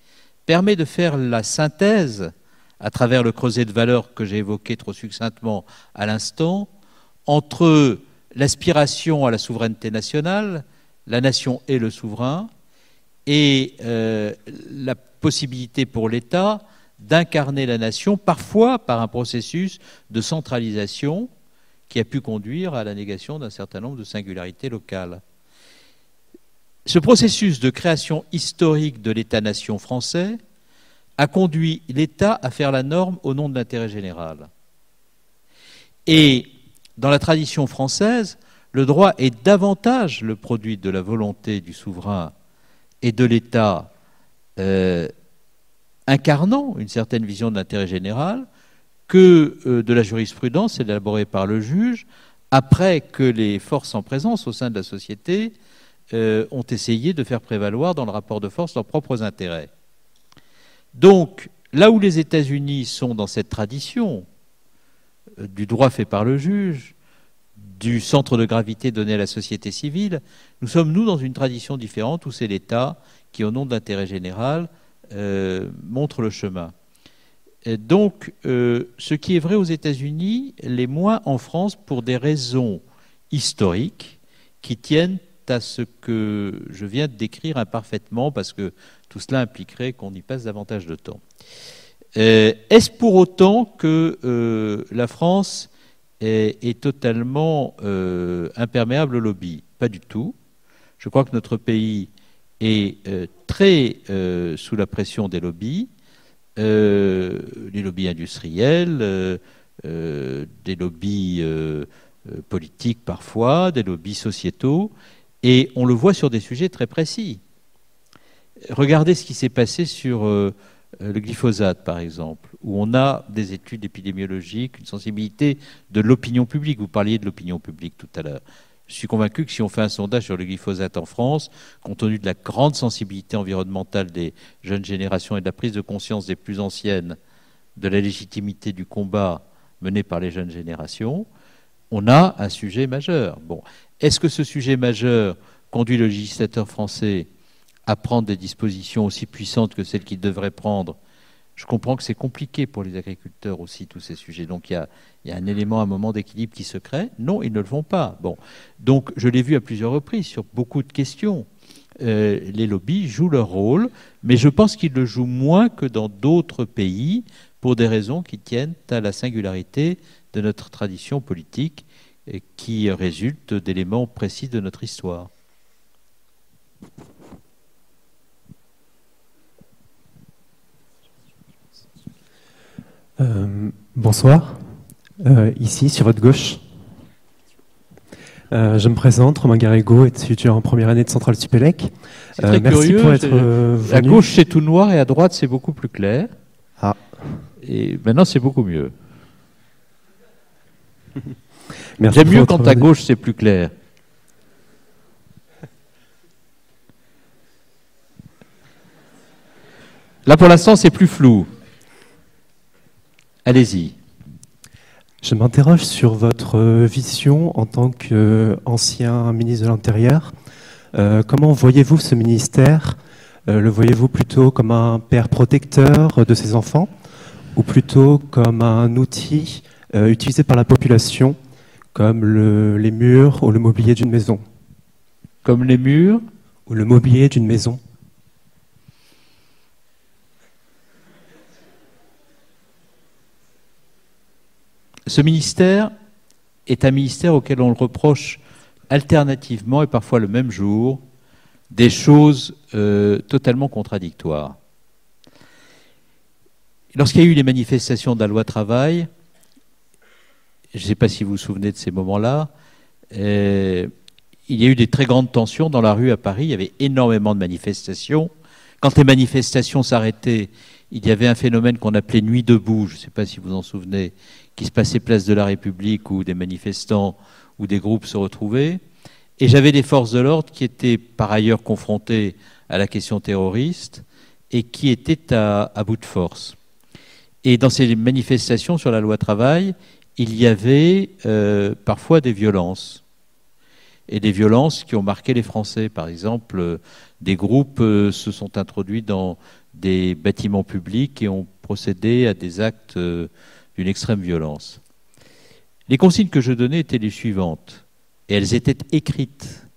permet de faire la synthèse, à travers le creuset de valeurs que j'ai évoqué trop succinctement à l'instant, entre l'aspiration à la souveraineté nationale, la nation et le souverain, et la possibilité pour l'État d'incarner la nation, parfois par un processus de centralisation qui a pu conduire à la négation d'un certain nombre de singularités locales. Ce processus de création historique de l'État-nation français a conduit l'État à faire la norme au nom de l'intérêt général. Et dans la tradition française, le droit est davantage le produit de la volonté du souverain et de l'État incarnant une certaine vision de l'intérêt général que de la jurisprudence élaborée par le juge après que les forces en présence au sein de la société ont essayé de faire prévaloir dans le rapport de force leurs propres intérêts. Donc, là où les États-Unis sont dans cette tradition du droit fait par le juge, du centre de gravité donné à la société civile, nous sommes, nous, dans une tradition différente où c'est l'État qui, au nom de l'intérêt général, montre le chemin. Et donc, ce qui est vrai aux États-Unis l'est moins en France pour des raisons historiques qui tiennent à ce que je viens de décrire imparfaitement, parce que tout cela impliquerait qu'on y passe davantage de temps. Est-ce pour autant que la France est totalement imperméable au lobby? Pas du tout. Je crois que notre pays est très sous la pression des lobbies, les lobbies industriels, des lobbies politiques parfois, des lobbies sociétaux, et on le voit sur des sujets très précis. Regardez ce qui s'est passé sur le glyphosate, par exemple, où on a des études épidémiologiques, une sensibilité de l'opinion publique. Vous parliez de l'opinion publique tout à l'heure. Je suis convaincu que si on fait un sondage sur le glyphosate en France, compte tenu de la grande sensibilité environnementale des jeunes générations et de la prise de conscience des plus anciennes de la légitimité du combat mené par les jeunes générations, on a un sujet majeur. Bon. Est-ce que ce sujet majeur conduit le législateur français à prendre des dispositions aussi puissantes que celles qu'il devrait prendre? Je comprends que c'est compliqué pour les agriculteurs aussi, tous ces sujets. Donc il y a un élément, un moment d'équilibre qui se crée. Non, ils ne le font pas. Bon. Donc je l'ai vu à plusieurs reprises sur beaucoup de questions. Les lobbies jouent leur rôle, mais je pense qu'ils le jouent moins que dans d'autres pays pour des raisons qui tiennent à la singularité de notre tradition politique et qui résultent d'éléments précis de notre histoire. Bonsoir, ici sur votre gauche. Je me présente, Romain Garrigo, étudiant en première année de Centrale Supélec. C'est très merci curieux, pour être venu. À gauche c'est tout noir et à droite c'est beaucoup plus clair. Ah. Et maintenant c'est beaucoup mieux. Merci J'aime pour mieux votre quand à gauche c'est plus clair. Là pour l'instant c'est plus flou. Allez-y. Je m'interroge sur votre vision en tant qu'ancien ministre de l'Intérieur. Comment voyez-vous ce ministère? Le voyez-vous plutôt comme un père protecteur de ses enfants ou plutôt comme un outil utilisé par la population comme les murs ou le mobilier d'une maison? Comme les murs ou le mobilier d'une maison? Ce ministère est un ministère auquel on le reproche alternativement et parfois le même jour des choses totalement contradictoires. Lorsqu'il y a eu les manifestations de la loi travail, je ne sais pas si vous vous souvenez de ces moments-là, il y a eu des très grandes tensions dans la rue à Paris, il y avait énormément de manifestations. Quand les manifestations s'arrêtaient, il y avait un phénomène qu'on appelait nuit debout, je ne sais pas si vous en souvenez, qui se passait place de la République où des manifestants ou des groupes se retrouvaient. Et j'avais des forces de l'ordre qui étaient par ailleurs confrontées à la question terroriste et qui étaient à bout de force. Et dans ces manifestations sur la loi travail, il y avait parfois des violences. Et des violences qui ont marqué les Français. Par exemple, des groupes se sont introduits dans des bâtiments publics et ont procédé à des actes d'une extrême violence. Les consignes que je donnais étaient les suivantes, et elles étaient écrites.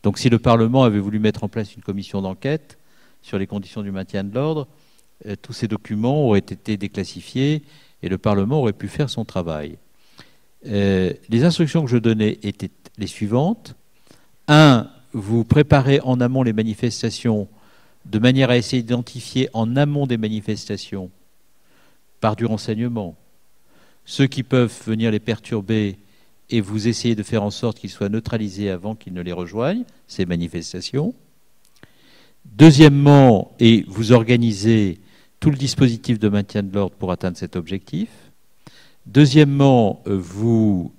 Donc si le Parlement avait voulu mettre en place une commission d'enquête sur les conditions du maintien de l'ordre, tous ces documents auraient été déclassifiés et le Parlement aurait pu faire son travail. Les instructions que je donnais étaient les suivantes. 1. Vous préparez en amont les manifestations de manière à essayer d'identifier en amont des manifestations, par du renseignement, ceux qui peuvent venir les perturber et vous essayez de faire en sorte qu'ils soient neutralisés avant qu'ils ne les rejoignent, ces manifestations. Deuxièmement, et vous organisez tout le dispositif de maintien de l'ordre pour atteindre cet objectif. Deuxièmement, vous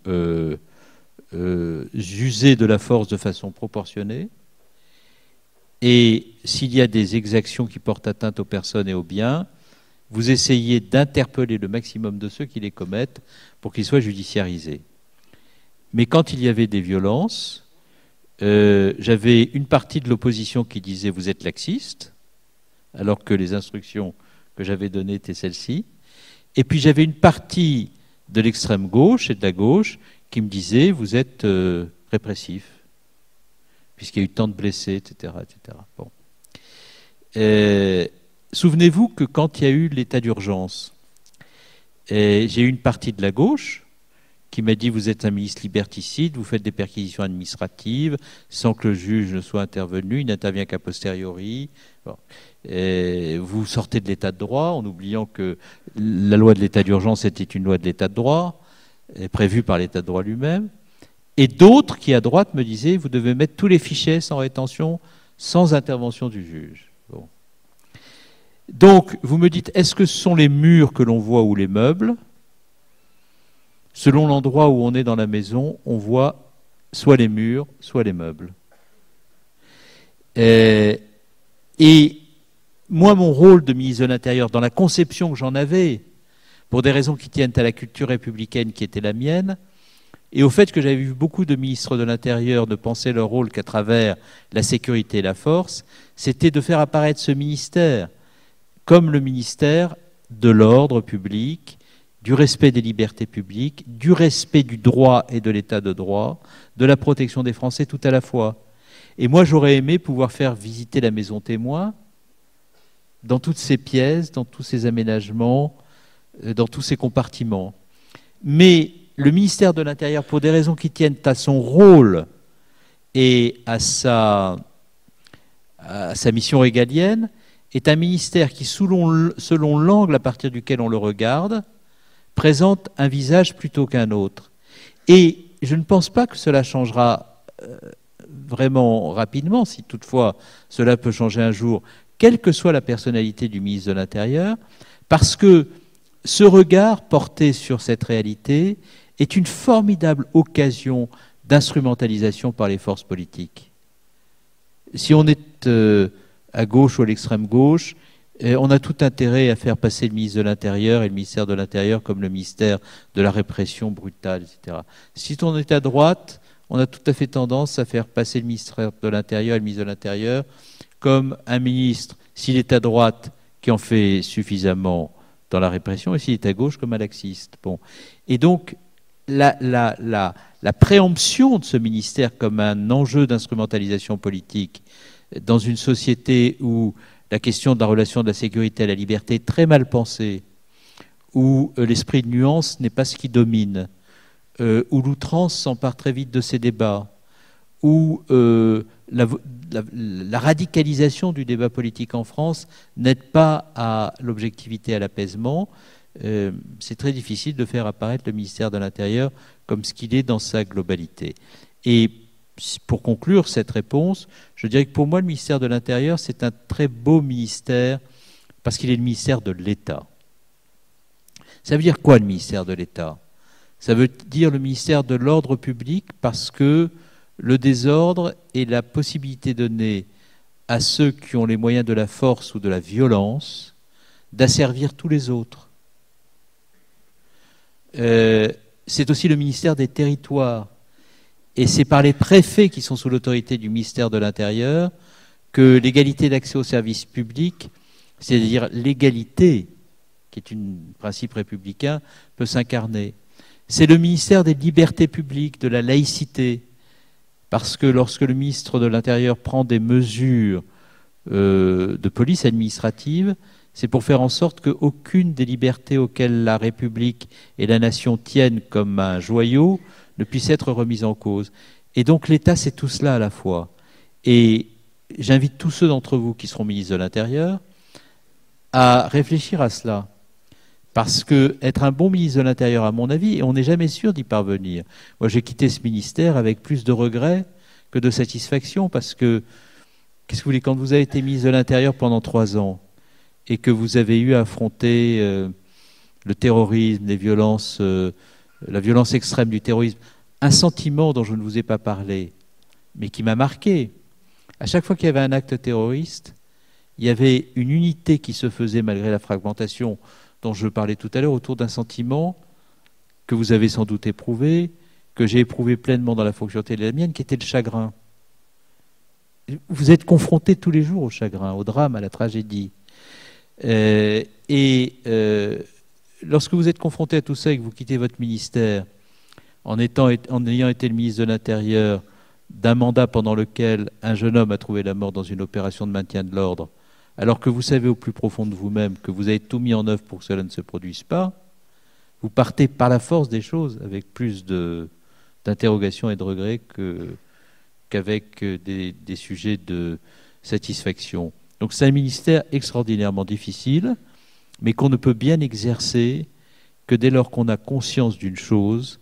usez de la force de façon proportionnée. Et s'il y a des exactions qui portent atteinte aux personnes et aux biens, vous essayez d'interpeller le maximum de ceux qui les commettent pour qu'ils soient judiciarisés. Mais quand il y avait des violences, j'avais une partie de l'opposition qui disait « vous êtes laxiste », alors que les instructions que j'avais données étaient celles-ci. Et puis j'avais une partie de l'extrême gauche et de la gauche qui me disait « vous êtes répressif », puisqu'il y a eu tant de blessés, etc. etc. Bon. Souvenez-vous que quand il y a eu l'état d'urgence, j'ai eu une partie de la gauche qui m'a dit « vous êtes un ministre liberticide, vous faites des perquisitions administratives sans que le juge ne soit intervenu, il n'intervient qu'à posteriori. Bon. Vous sortez de l'état de droit en oubliant que la loi de l'état d'urgence était une loi de l'état de droit, prévue par l'état de droit lui-même. » Et d'autres qui, à droite, me disaient « vous devez mettre tous les fichiers sans rétention, sans intervention du juge. » Bon. Donc, vous me dites, est-ce que ce sont les murs que l'on voit ou les meubles? Selon l'endroit où on est dans la maison, on voit soit les murs, soit les meubles. Et moi, mon rôle de ministre de l'Intérieur, dans la conception que j'en avais, pour des raisons qui tiennent à la culture républicaine qui était la mienne, et au fait que j'avais vu beaucoup de ministres de l'Intérieur ne penser leur rôle qu'à travers la sécurité et la force, c'était de faire apparaître ce ministère comme le ministère de l'ordre public, du respect des libertés publiques, du respect du droit et de l'état de droit, de la protection des Français tout à la fois. Et moi, j'aurais aimé pouvoir faire visiter la maison témoin dans toutes ses pièces, dans tous ses aménagements, dans tous ses compartiments. Mais le ministère de l'Intérieur, pour des raisons qui tiennent à son rôle et à sa mission régalienne, est un ministère qui, selon l'angle à partir duquel on le regarde, présente un visage plutôt qu'un autre. Et je ne pense pas que cela changera vraiment rapidement, si toutefois cela peut changer un jour, quelle que soit la personnalité du ministre de l'Intérieur, parce que ce regard porté sur cette réalité est une formidable occasion d'instrumentalisation par les forces politiques. Si on est à gauche ou à l'extrême gauche, on a tout intérêt à faire passer le ministre de l'Intérieur et le ministère de l'Intérieur comme le ministère de la répression brutale, etc. Si on est à droite, on a tout à fait tendance à faire passer le ministère de l'Intérieur et le ministre de l'Intérieur comme un ministre, s'il est à droite, qui en fait suffisamment dans la répression, et s'il est à gauche, comme un laxiste. Bon. Et donc, la préemption de ce ministère comme un enjeu d'instrumentalisation politique dans une société où la question de la relation de la sécurité à la liberté est très mal pensée, où l'esprit de nuance n'est pas ce qui domine, où l'outrance s'empare très vite de ces débats, où la radicalisation du débat politique en France n'aide pas à l'objectivité, à l'apaisement, c'est très difficile de faire apparaître le ministère de l'Intérieur comme ce qu'il est dans sa globalité. Et pour conclure cette réponse, je dirais que pour moi, le ministère de l'Intérieur, c'est un très beau ministère parce qu'il est le ministère de l'État. Ça veut dire quoi, le ministère de l'État? Ça veut dire le ministère de l'ordre public parce que le désordre est la possibilité donnée à ceux qui ont les moyens de la force ou de la violence d'asservir tous les autres. C'est aussi le ministère des territoires. Et c'est par les préfets qui sont sous l'autorité du ministère de l'Intérieur que l'égalité d'accès aux services publics, c'est-à-dire l'égalité, qui est un principe républicain, peut s'incarner. C'est le ministère des libertés publiques, de la laïcité, parce que lorsque le ministre de l'Intérieur prend des mesures de police administrative, c'est pour faire en sorte qu'aucune des libertés auxquelles la République et la nation tiennent comme un joyau ne puisse être remise en cause. Et donc l'État, c'est tout cela à la fois. Et j'invite tous ceux d'entre vous qui seront ministres de l'Intérieur à réfléchir à cela. Parce que être un bon ministre de l'Intérieur, à mon avis, et on n'est jamais sûr d'y parvenir. Moi, j'ai quitté ce ministère avec plus de regrets que de satisfaction, parce que, qu'est-ce que vous voulez, quand vous avez été ministre de l'Intérieur pendant 3 ans, et que vous avez eu à affronter le terrorisme, les violences, la violence extrême du terrorisme, un sentiment dont je ne vous ai pas parlé, mais qui m'a marqué. À chaque fois qu'il y avait un acte terroriste, il y avait une unité qui se faisait malgré la fragmentation dont je parlais tout à l'heure, autour d'un sentiment que vous avez sans doute éprouvé, que j'ai éprouvé pleinement dans la fonction télé de la mienne, qui était le chagrin. Vous êtes confrontés tous les jours au chagrin, au drame, à la tragédie. Lorsque vous êtes confronté à tout ça et que vous quittez votre ministère, en ayant été le ministre de l'Intérieur d'un mandat pendant lequel un jeune homme a trouvé la mort dans une opération de maintien de l'ordre, alors que vous savez au plus profond de vous-même que vous avez tout mis en œuvre pour que cela ne se produise pas, vous partez par la force des choses avec plus d'interrogations et de regrets qu'avec des sujets de satisfaction. Donc c'est un ministère extraordinairement difficile, mais qu'on ne peut bien exercer que dès lors qu'on a conscience d'une chose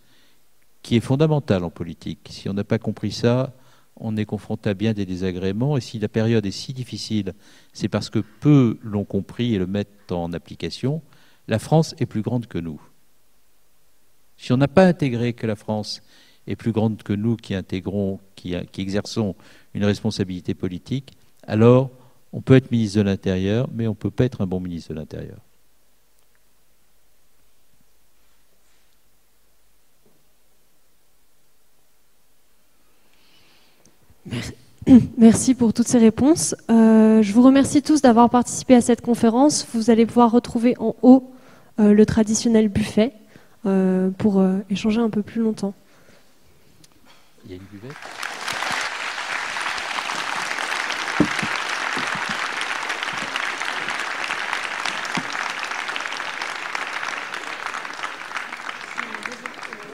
qui est fondamentale en politique. Si on n'a pas compris ça, on est confronté à bien des désagréments, et si la période est si difficile, c'est parce que peu l'ont compris et le mettent en application. La France est plus grande que nous. Si on n'a pas intégré que la France est plus grande que nous qui exerçons une responsabilité politique, alors on peut être ministre de l'Intérieur, mais on ne peut pas être un bon ministre de l'Intérieur. Merci pour toutes ces réponses. Je vous remercie tous d'avoir participé à cette conférence. Vous allez pouvoir retrouver en haut le traditionnel buffet pour échanger un peu plus longtemps. Il y a une buvette ?